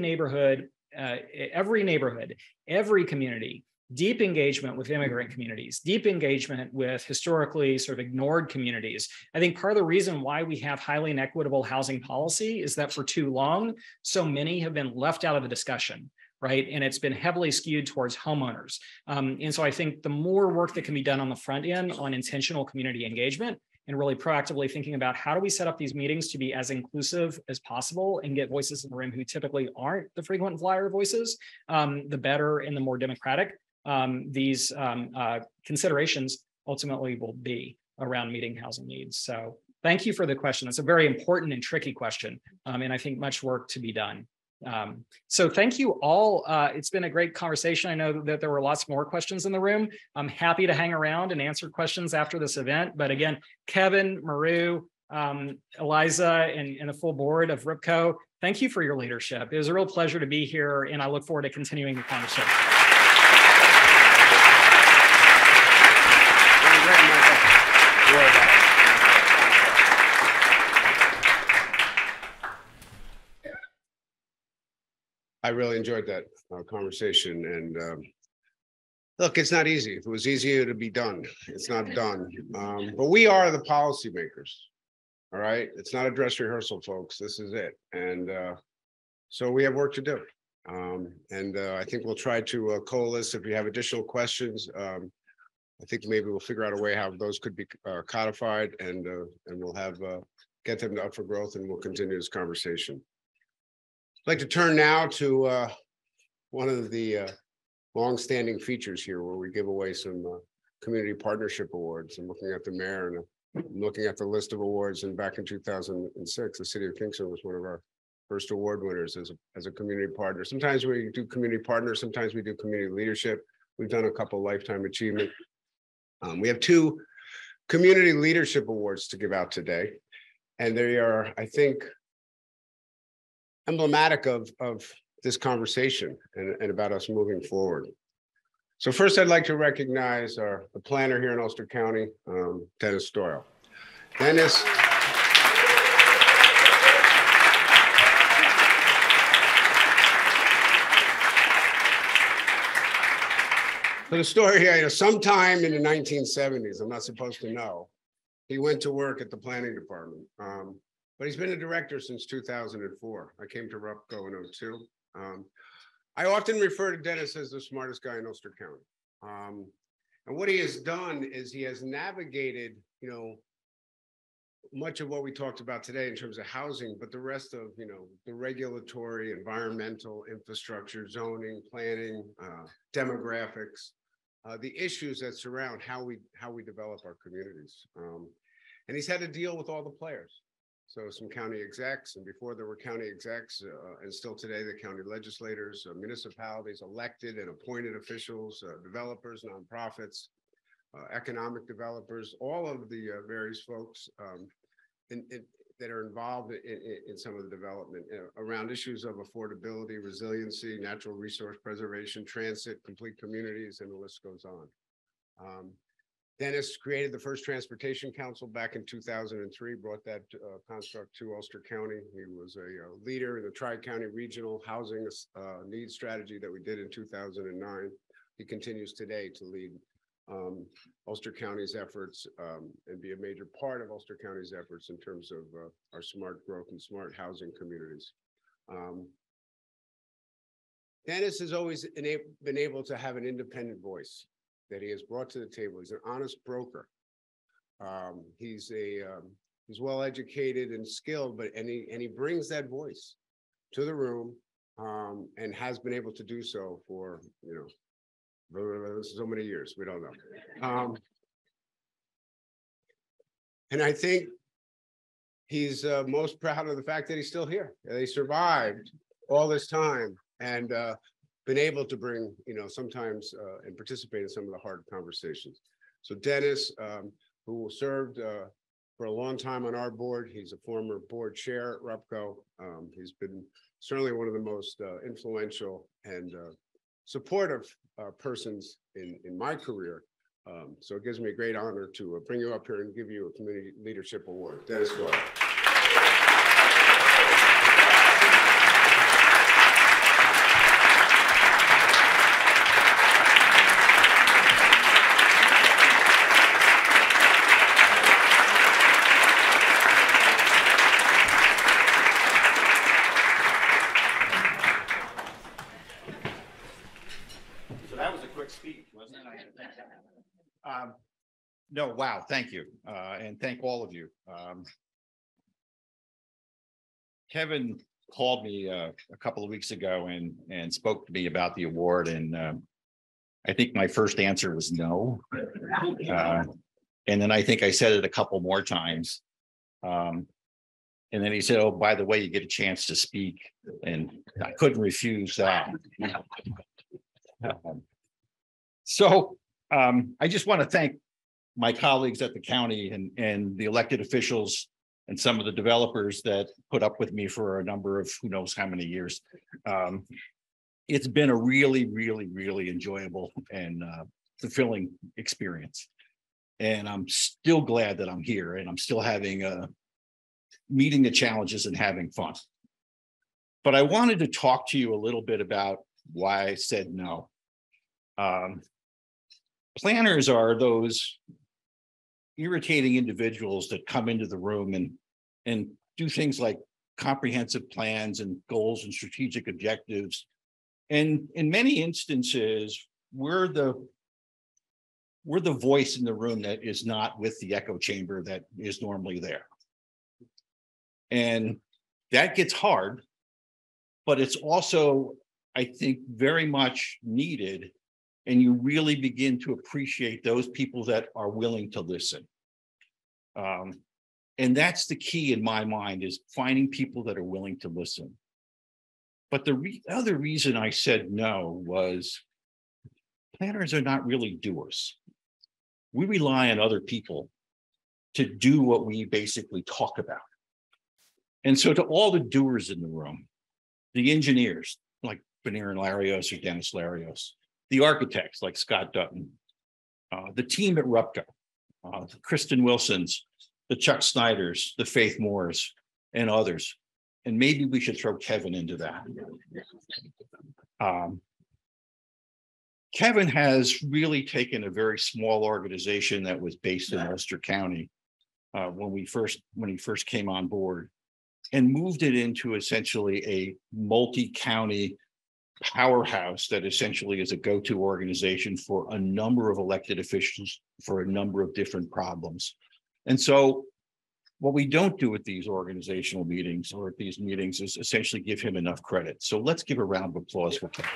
every neighborhood, every community, deep engagement with immigrant communities, deep engagement with historically sort of ignored communities. I think part of the reason why we have highly inequitable housing policy is that for too long, so many have been left out of the discussion, right? And it's been heavily skewed towards homeowners. And so I think the more work that can be done on the front end on intentional community engagement and really proactively thinking about how do we set up these meetings to be as inclusive as possible and get voices in the room who typically aren't the frequent flyer voices, the better and the more democratic these considerations ultimately will be around meeting housing needs. So thank you for the question. It's a very important and tricky question, and I think much work to be done. So thank you all. It's been a great conversation. I know that there were lots more questions in the room. I'm happy to hang around and answer questions after this event. But again, Kevin, Maru, Eliza, and the full board of RIPCO, thank you for your leadership. It was a real pleasure to be here, and I look forward to continuing the conversation.
I really enjoyed that conversation. And look, it's not easy. If it was easier to be done, it's not done. But we are the policymakers. All right. It's not a dress rehearsal, folks. This is it. And so we have work to do. I think we'll try to coalesce. If you have additional questions, I think maybe we'll figure out a way how those could be codified, and we'll have get them to Up for Growth, and we'll continue this conversation. I'd like to turn now to one of the long-standing features here, where we give away some community partnership awards. I'm looking at the mayor, and I'm looking at the list of awards. And back in 2006, the city of Kingsella was one of our first award winners as a community partner. Sometimes we do community partners, sometimes we do community leadership. We've done a couple lifetime achievement. We have 2 community leadership awards to give out today, and they are, I think, emblematic of this conversation and about us moving forward. So first, I'd like to recognize the planner here in Ulster County, Dennis Doyle. Dennis. So the story here, sometime in the 1970s, I'm not supposed to know, he went to work at the planning department. But he's been a director since 2004. I came to RUPCO in 2002. I often refer to Dennis as the smartest guy in Ulster County. And what he has done is he has navigated, much of what we talked about today in terms of housing, but the rest of, the regulatory, environmental, infrastructure, zoning, planning, demographics, the issues that surround how we develop our communities. And he's had to deal with all the players. So some county execs, and before there were county execs, and still today, the county legislators, municipalities, elected and appointed officials, developers, nonprofits, economic developers, all of the various folks that are involved in some of the development around issues of affordability, resiliency, natural resource preservation, transit, complete communities, and the list goes on. Dennis created the first Transportation Council back in 2003, brought that construct to Ulster County. He was a leader in the Tri-County Regional Housing Needs Strategy that we did in 2009. He continues today to lead Ulster County's efforts and be a major part of Ulster County's efforts in terms of our smart growth and smart housing communities. Dennis has always been able to have an independent voice that he has brought to the table. He's an honest broker. He's well educated and skilled, and he brings that voice to the room and has been able to do so for so many years. We don't know. And I think he's most proud of the fact that he's still here. They survived all this time and been able to bring, sometimes and participate in some of the hard conversations. So Dennis, who served for a long time on our board, he's a former board chair at RUPCO. He's been certainly one of the most influential and supportive persons in my career. So it gives me a great honor to bring you up here and give you a Community Leadership Award. Dennis Doyle.
a quick speech, wasn't it? No, wow, thank you. And thank all of you. Kevin called me a couple of weeks ago and spoke to me about the award. And I think my first answer was no. And then I think I said it a couple more times. And then he said, oh, by the way, you get a chance to speak. And I couldn't refuse that. I just want to thank my colleagues at the county and the elected officials and some of the developers that put up with me for a number of who knows how many years. It's been a really, really, really enjoyable and fulfilling experience. And I'm still glad that I'm here and I'm still having meeting the challenges and having fun. But I wanted to talk to you a little bit about why I said no. Planners are those irritating individuals that come into the room and do things like comprehensive plans and goals and strategic objectives. And in many instances, we're the voice in the room that is not with the echo chamber that is normally there. And that gets hard, but it's also, I think, very much needed. And you really begin to appreciate those people that are willing to listen. And that's the key in my mind, is finding people that are willing to listen. But the other reason I said no was planners are not really doers. We rely on other people to do what we basically talk about. And so to all the doers in the room, the engineers like Benair and Larios or Dennis Larios, the architects like Scott Dutton, the team at Rupco, the Kristen Wilsons, the Chuck Snyders, the Faith Moores, and others. And maybe we should throw Kevin into that. Kevin has really taken a very small organization that was based in Ulster County when he first came on board, and moved it into essentially a multi-county powerhouse that essentially is a go-to organization for a number of elected officials for a number of different problems. And so what we don't do at these organizational meetings or at these meetings is essentially give him enough credit. So let's give a round of applause for Kevin.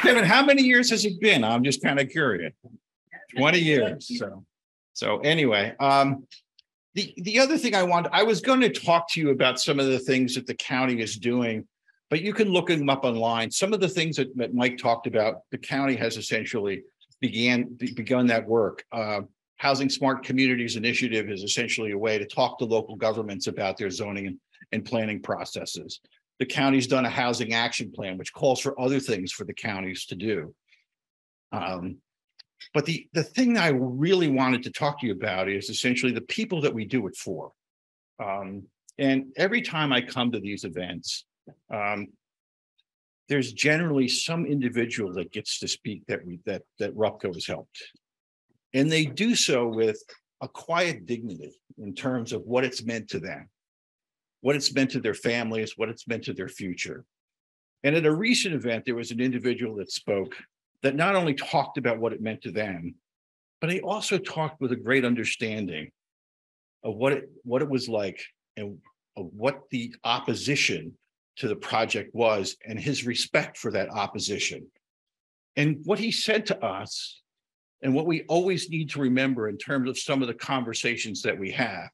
Kevin, how many years has it been? I'm just kind of curious. 20 years. So anyway, the other thing I was going to talk to you about some of the things that the county is doing, but you can look them up online. Some of the things that Mike talked about, the county has essentially begun that work. Housing Smart Communities Initiative is essentially a way to talk to local governments about their zoning and planning processes. The county's done a housing action plan, which calls for other things for the counties to do. But the thing I really wanted to talk to you about is essentially the people that we do it for. And every time I come to these events, there's generally some individual that gets to speak that Rupco has helped. And they do so with a quiet dignity in terms of what it's meant to them, what it's meant to their families, what it's meant to their future. And at a recent event, there was an individual that spoke that not only talked about what it meant to them, but he also talked with a great understanding of what it was like and of what the opposition to the project was and his respect for that opposition. And what he said to us, and what we always need to remember in terms of some of the conversations that we have,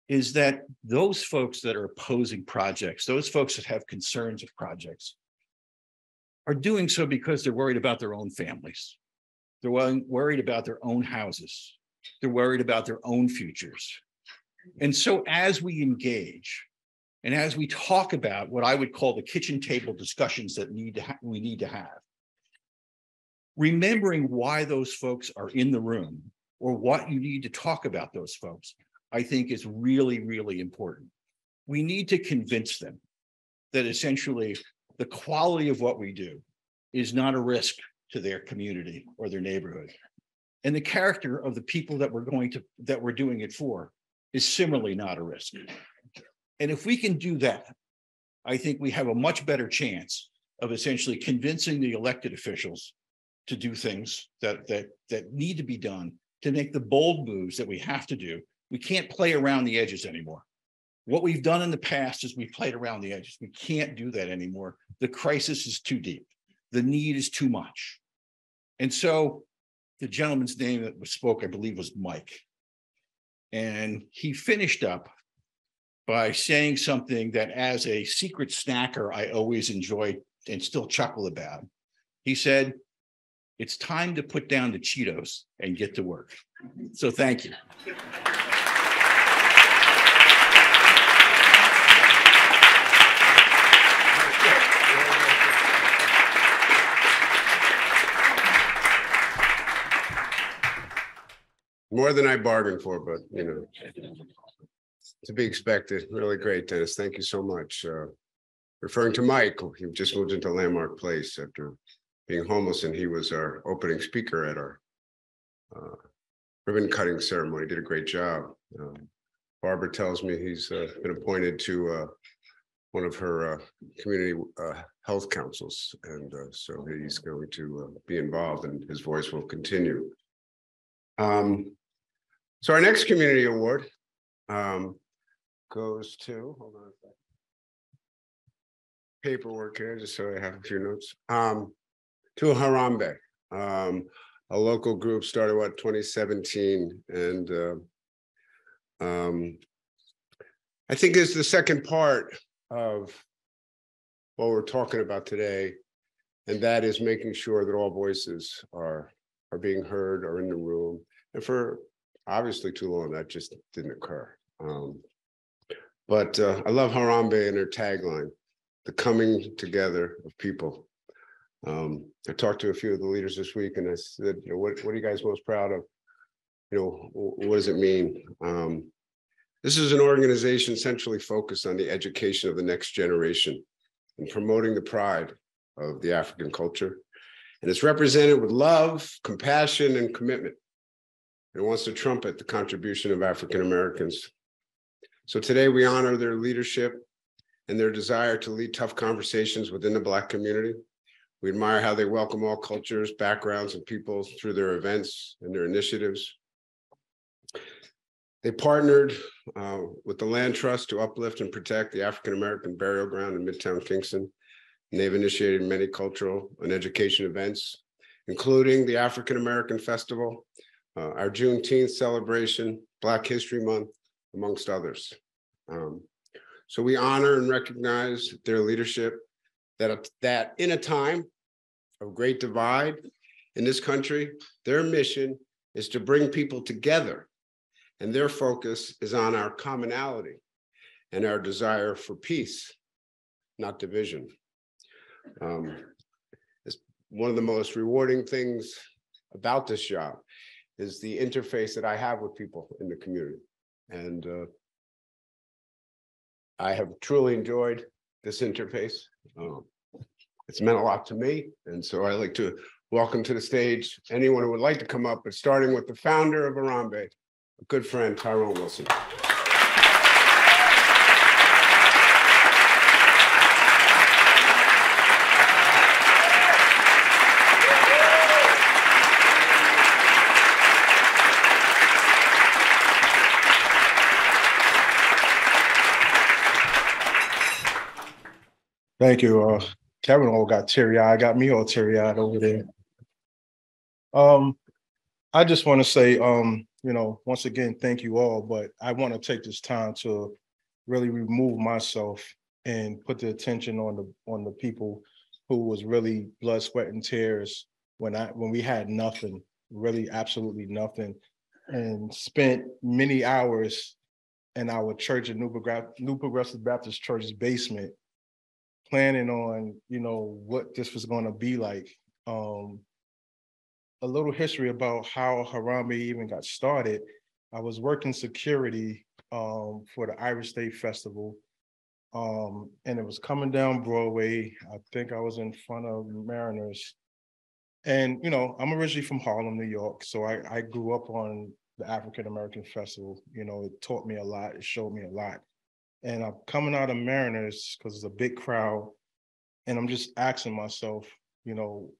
is that those folks that are opposing projects, those folks that have concerns of projects, are doing so because they're worried about their own families. They're worried about their own houses. They're worried about their own futures. And so as we engage, and as we talk about what I would call the kitchen table discussions that we need to have, remembering why those folks are in the room or what you need to talk about those folks, I think is really, really important. We need to convince them that essentially the quality of what we do is not a risk to their community or their neighborhood. And the character of the people that we're doing it for is similarly not a risk. And if we can do that, I think we have a much better chance of essentially convincing the elected officials to do things that need to be done, to make the bold moves that we have to do. We can't play around the edges anymore. What we've done in the past is we've played around the edges. We can't do that anymore. The crisis is too deep. The need is too much. And so the gentleman's name that spoke, I believe, was Mike. And he finished up by saying something that as a secret snacker, I always enjoy and still chuckle about. He said, "It's time to put down the Cheetos and get to work." So thank you.
More than I bargained for, but you know, to be expected. Really great, Dennis. Thank you so much. Referring to Mike, he just moved into Landmark Place after being homeless, and he was our opening speaker at our ribbon cutting ceremony. Did a great job. Barbara tells me he's been appointed to one of her community health councils, and so he's going to be involved, and his voice will continue. So our next community award goes to, hold on a second, paperwork here, just so I have a few notes, to Harambee, a local group started, 2017, and I think it's the second part of what we're talking about today, and that is making sure that all voices are being heard, are in the room, and for obviously too long that just didn't occur. But I love Harambee and their tagline, the coming together of people. I talked to a few of the leaders this week, and I said, you know, what are you guys most proud of? You know, what does it mean? This is an organization centrally focused on the education of the next generation and promoting the pride of the African culture. And it's represented with love, compassion, and commitment. It wants to trumpet the contribution of African Americans. So today we honor their leadership and their desire to lead tough conversations within the Black community. We admire how they welcome all cultures, backgrounds, and peoples through their events and their initiatives. They partnered with the Land Trust to uplift and protect the African American burial ground in Midtown Kingston. And they've initiated many cultural and education events, including the African American Festival, our Juneteenth celebration, Black History Month, amongst others. So we honor and recognize their leadership, that in a time of great divide in this country, their mission is to bring people together, and their focus is on our commonality and our desire for peace, not division. It's one of the most rewarding things about this job is the interface that I have with people in the community. And I have truly enjoyed this interface. It's meant a lot to me. And so I'd like to welcome to the stage anyone who would like to come up, but starting with the founder of Harambee, a good friend, Tyrone Wilson.
Thank you. Kevin all got teary-eyed, got me all teary-eyed over there. I just want to say, you know, once again, thank you all, but I want to take this time to really remove myself and put the attention on the people who was really blood, sweat, and tears when we had nothing, really absolutely nothing, and spent many hours in our church at New Progressive Baptist Church's basement, planning on, you know, what this was going to be like. A little history about how Harambee even got started. I was working security for the Irish State Festival. And it was coming down Broadway. I think I was in front of Mariners. And, you know, I'm originally from Harlem, New York. So I grew up on the African American Festival. You know, it taught me a lot. It showed me a lot. And I'm coming out of Mariners because it's a big crowd. And I'm just asking myself, you know,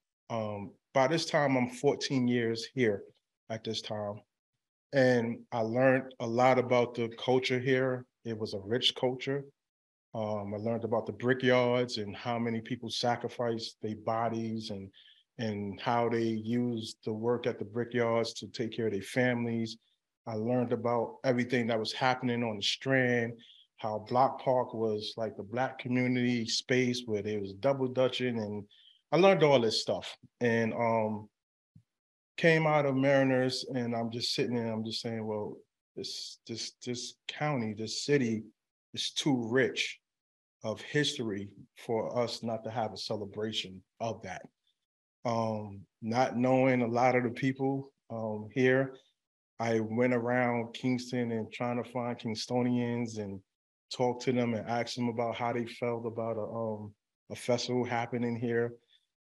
by this time, I'm 14 years here at this time. And I learned a lot about the culture here. It was a rich culture. I learned about the brickyards and how many people sacrificed their bodies and how they used the work at the brickyards to take care of their families. I learned about everything that was happening on the Strand, how Block Park was like the Black community space where there was double dutching, and I learned all this stuff. And came out of Mariners, and I'm just sitting there, I'm just saying, well, this county, this city is too rich of history for us not to have a celebration of that. Not knowing a lot of the people here, I went around Kingston and trying to find Kingstonians and talk to them and ask them about how they felt about a festival happening here.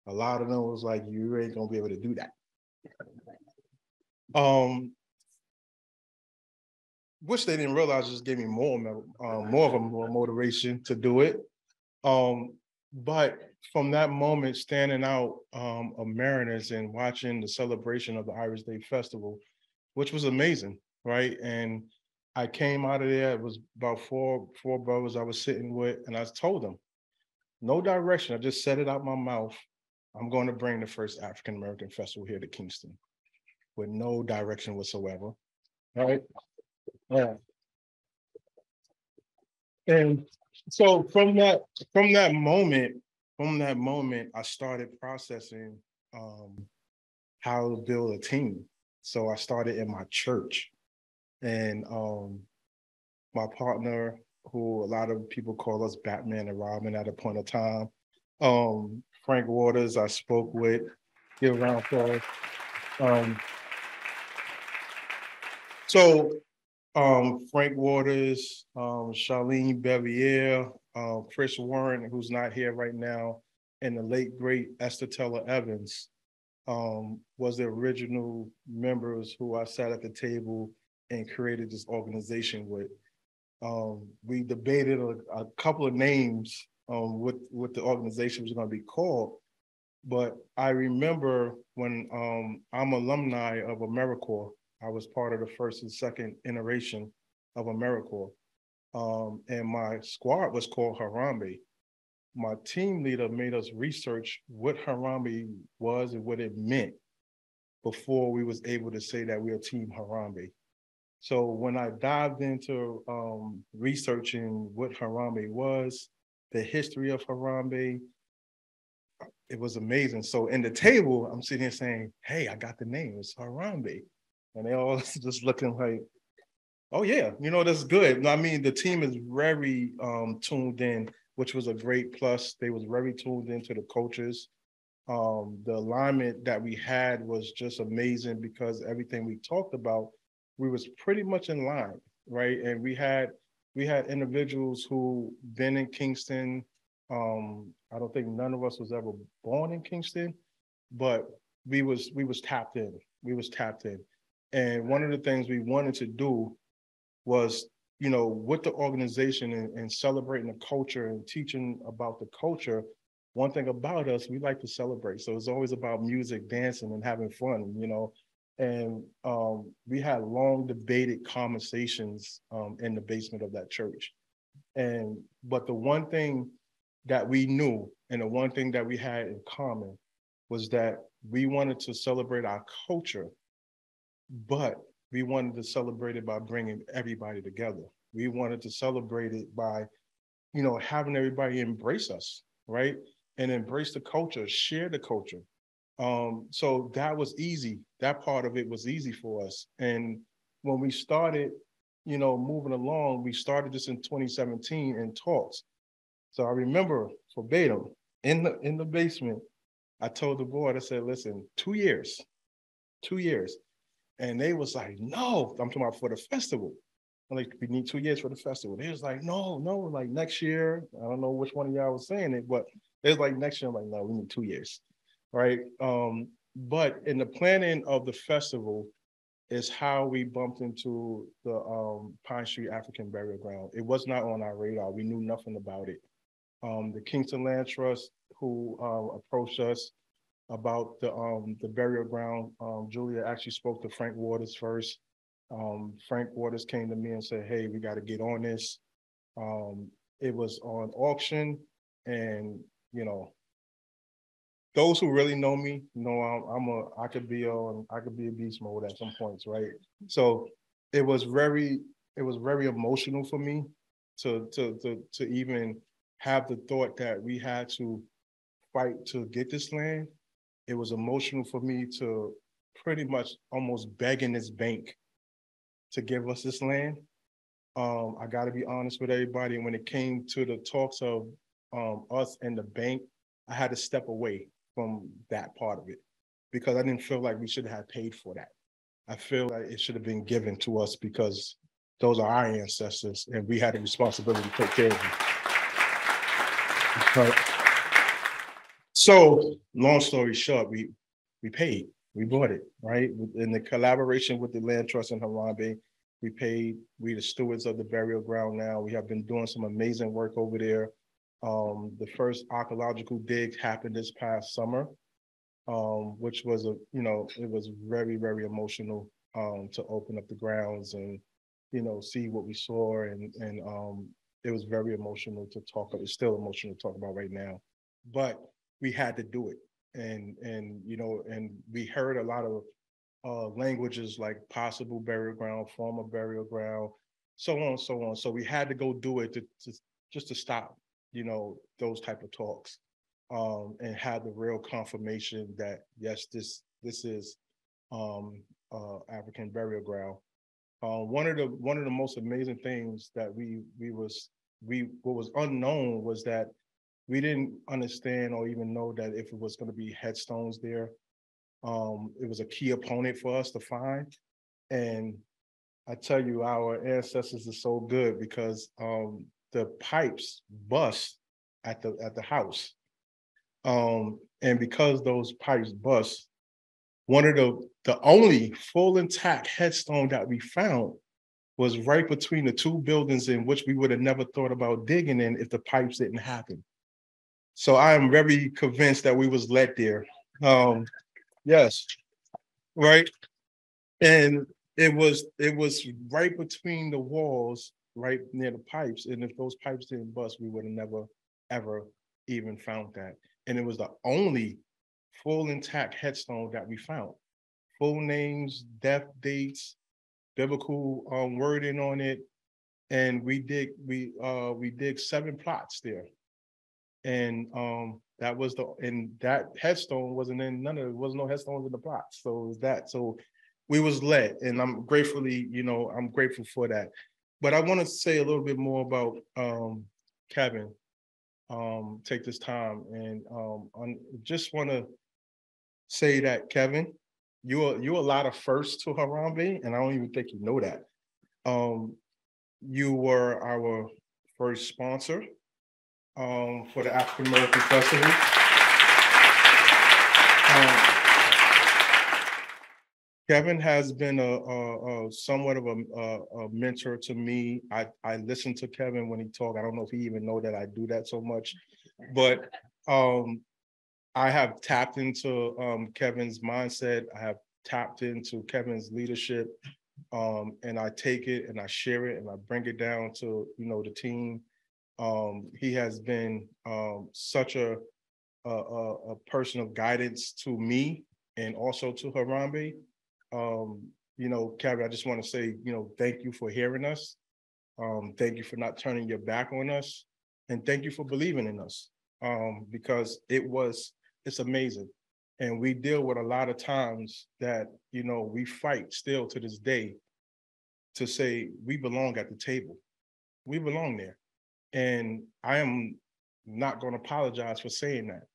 A lot of them was like, you ain't gonna be able to do that. Which they didn't realize just gave me more of a motivation to do it. But from that moment, standing out of Mariners and watching the celebration of the Irish Day Festival, which was amazing, right? And I came out of there, it was about four brothers I was sitting with, and I told them, no direction, I just said it out my mouth, I'm going to bring the first African American festival here to Kingston with no direction whatsoever, right? Yeah. And so from that moment, I started processing how to build a team. So I started in my church, and my partner, who a lot of people call us Batman and Robin at a point of time, Frank Waters, I spoke with, give a round for Frank Waters, Charlene Bevier, Chris Warren, who's not here right now, and the late great Esther Teller Evans was the original members who I sat at the table and created this organization with. We debated a couple of names what the organization was going to be called, but I remember when I'm alumni of AmeriCorps. I was part of the first and second iteration of AmeriCorps. And my squad was called Harambee. My team leader made us research what Harambee was and what it meant before we was able to say that we are Team Harambee. So when I dived into researching what Harambee was, the history of Harambee, it was amazing. So in the table, I'm sitting here saying, hey, I got the name, it's Harambee. And they all just looking like, oh yeah, you know, that's good. I mean, the team is very tuned in, which was a great plus. They was very tuned into the coaches. The alignment that we had was just amazing because everything we talked about, we was pretty much in line, right? And we had individuals who been in Kingston. I don't think none of us was ever born in Kingston, but we was tapped in. We was tapped in. And one of the things we wanted to do was, you know, with the organization and celebrating the culture and teaching about the culture, one thing about us, we like to celebrate. So it's always about music, dancing, and having fun, you know. And we had long debated conversations in the basement of that church. But the one thing that we knew and the one thing that we had in common was that we wanted to celebrate our culture, but we wanted to celebrate it by bringing everybody together. We wanted to celebrate it by, you know, having everybody embrace us, right? And embrace the culture, share the culture. So that was easy. That part of it was easy for us. And when we started, you know, moving along, we started this in 2017 in talks. So I remember verbatim in the basement, I told the board, I said, listen, 2 years. And they was like, no, I'm talking about for the festival. I'm like, we need 2 years for the festival. They was like, no, like next year. I don't know which one of y'all was saying it, but it was like next year. I'm like, no, we need 2 years, right? But in the planning of the festival is how we bumped into the Pine Street African Burial Ground. It was not on our radar. We knew nothing about it. The Kingston Land Trust, who approached us about the burial ground, Julia actually spoke to Frank Waters first. Frank Waters came to me and said, hey, we got to get on this. It was on auction, and those who really know me know I could be a beast mode at some points, right? So it was very emotional for me to even have the thought that we had to fight to get this land. It was emotional for me to pretty much almost begging this bank to give us this land. I got to be honest with everybody. When it came to the talks of us and the bank, I had to step away from that part of it because I didn't feel like we should have paid for that. I feel like it should have been given to us because those are our ancestors and we had a responsibility to take care of them. So long story short, we paid, we bought it, right? In the collaboration with the Land Trust in Harambee, we paid, we the stewards of the burial ground now. We have been doing some amazing work over there. The first archaeological dig happened this past summer, which was it was very, very emotional to open up the grounds and, see what we saw. And it was very emotional to talk about. It's still emotional to talk about right now, but we had to do it. And we heard a lot of languages like possible burial ground, former burial ground, so on and so on. So we had to go do it just to stop, those type of talks, and have the real confirmation that yes, this is African burial ground. One of the most amazing things that what was unknown was that we didn't understand or even know that if it was going to be headstones there. It was a key opponent for us to find. And I tell you, our ancestors are so good because the pipes bust at the house. And because those pipes bust, one of the only full intact headstone that we found was right between the two buildings in which we would have never thought about digging in if the pipes didn't happen. So I am very convinced that we was led there. Yes, right. And it was right between the walls, right near the pipes. And if those pipes didn't bust, we would have never, ever even found that. And it was the only full intact headstone that we found. Full names, death dates, biblical wording on it. And we dig 7 plots there. And that headstone wasn't in there was no headstones in the plots. So it was that. So we was led, and I'm grateful for that. But I want to say a little bit more about Kevin. Take this time and just want to say that Kevin, you're a lot of firsts to Harambee, and I don't even think you know that. You were our first sponsor for the African American Festival. Kevin has been a somewhat of a mentor to me. I listen to Kevin when he talk. I don't know if he even know that I do that so much, but I have tapped into Kevin's mindset. I have tapped into Kevin's leadership, and I take it and I share it and I bring it down to the team. He has been such a person of guidance to me and also to Harambee. Kevin, I just want to say, thank you for hearing us. Thank you for not turning your back on us. And thank you for believing in us, because it's amazing. And we deal with a lot of times that, we fight still to this day to say we belong at the table. We belong there. And I am not going to apologize for saying that.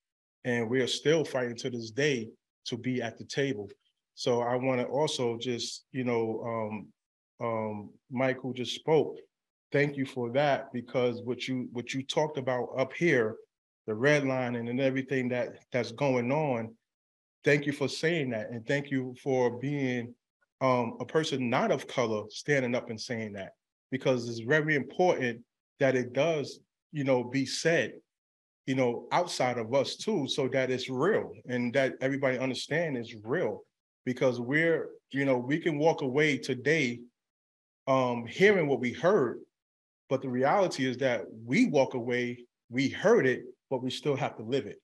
And we are still fighting to this day to be at the table. So I want to also just, Mike, who just spoke, thank you for that, because what you talked about up here, the red line and everything that's going on, thank you for saying that, and thank you for being a person not of color standing up and saying that, because it's very important that it does, be said, outside of us too, so that it's real and that everybody understand it's real, because we can walk away today hearing what we heard, but the reality is that we walk away, we heard it, but we still have to live it.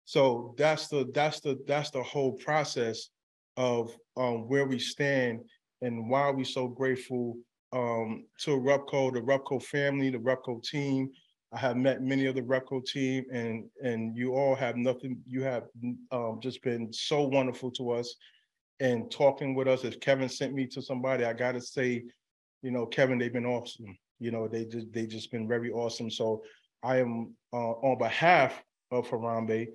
So that's the whole process of where we stand and why we're so grateful to RUPCO, the RUPCO family, the RUPCO team. I have met many of the RUPCO team, and you all have just been so wonderful to us and talking with us. If Kevin sent me to somebody, I gotta say, Kevin, they've been awesome. They just been very awesome. So I am on behalf of Harambee,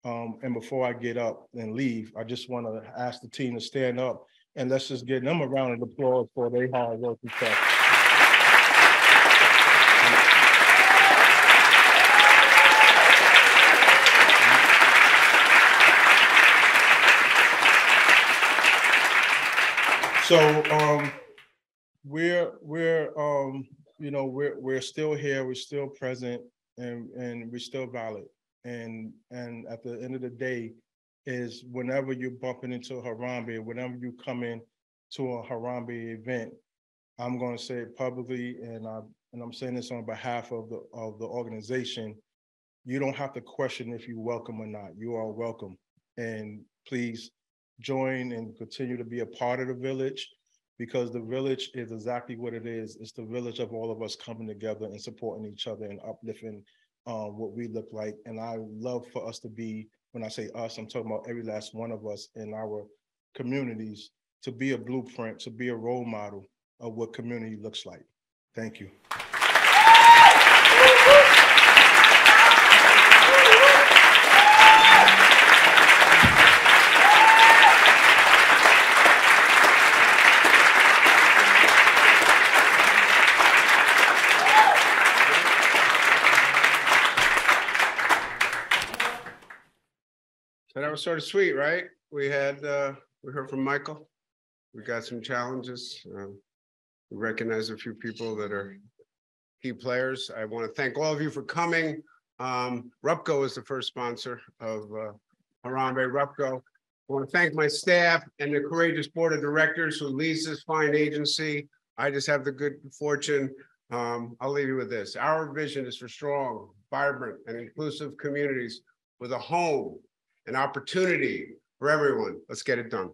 and before I get up and leave, I just want to ask the team to stand up and let's just give them a round of applause for their hard work and stuff. So we're still here, we're still present, and we're still valid. And at the end of the day, is whenever you're bumping into Harambee, whenever you come in to a Harambee event, I'm going to say it publicly, and I'm saying this on behalf of the organization. You don't have to question if you're welcome or not. You are welcome, and please join and continue to be a part of the village, because the village is exactly what it is. It's the village of all of us coming together and supporting each other and uplifting what we look like. And I love for us to be, when I say us, I'm talking about every last one of us in our communities, to be a blueprint, to be a role model of what community looks like. Thank you.
So that was sort of sweet, right? We heard from Michael. We got some challenges. We recognize a few people that are key players. I want to thank all of you for coming. RUPCO is the first sponsor of Harambee RUPCO. I want to thank my staff and the courageous board of directors who leads this fine agency. I just have the good fortune. I'll leave you with this. Our vision is for strong, vibrant, and inclusive communities with a home, an opportunity for everyone. Let's get it done.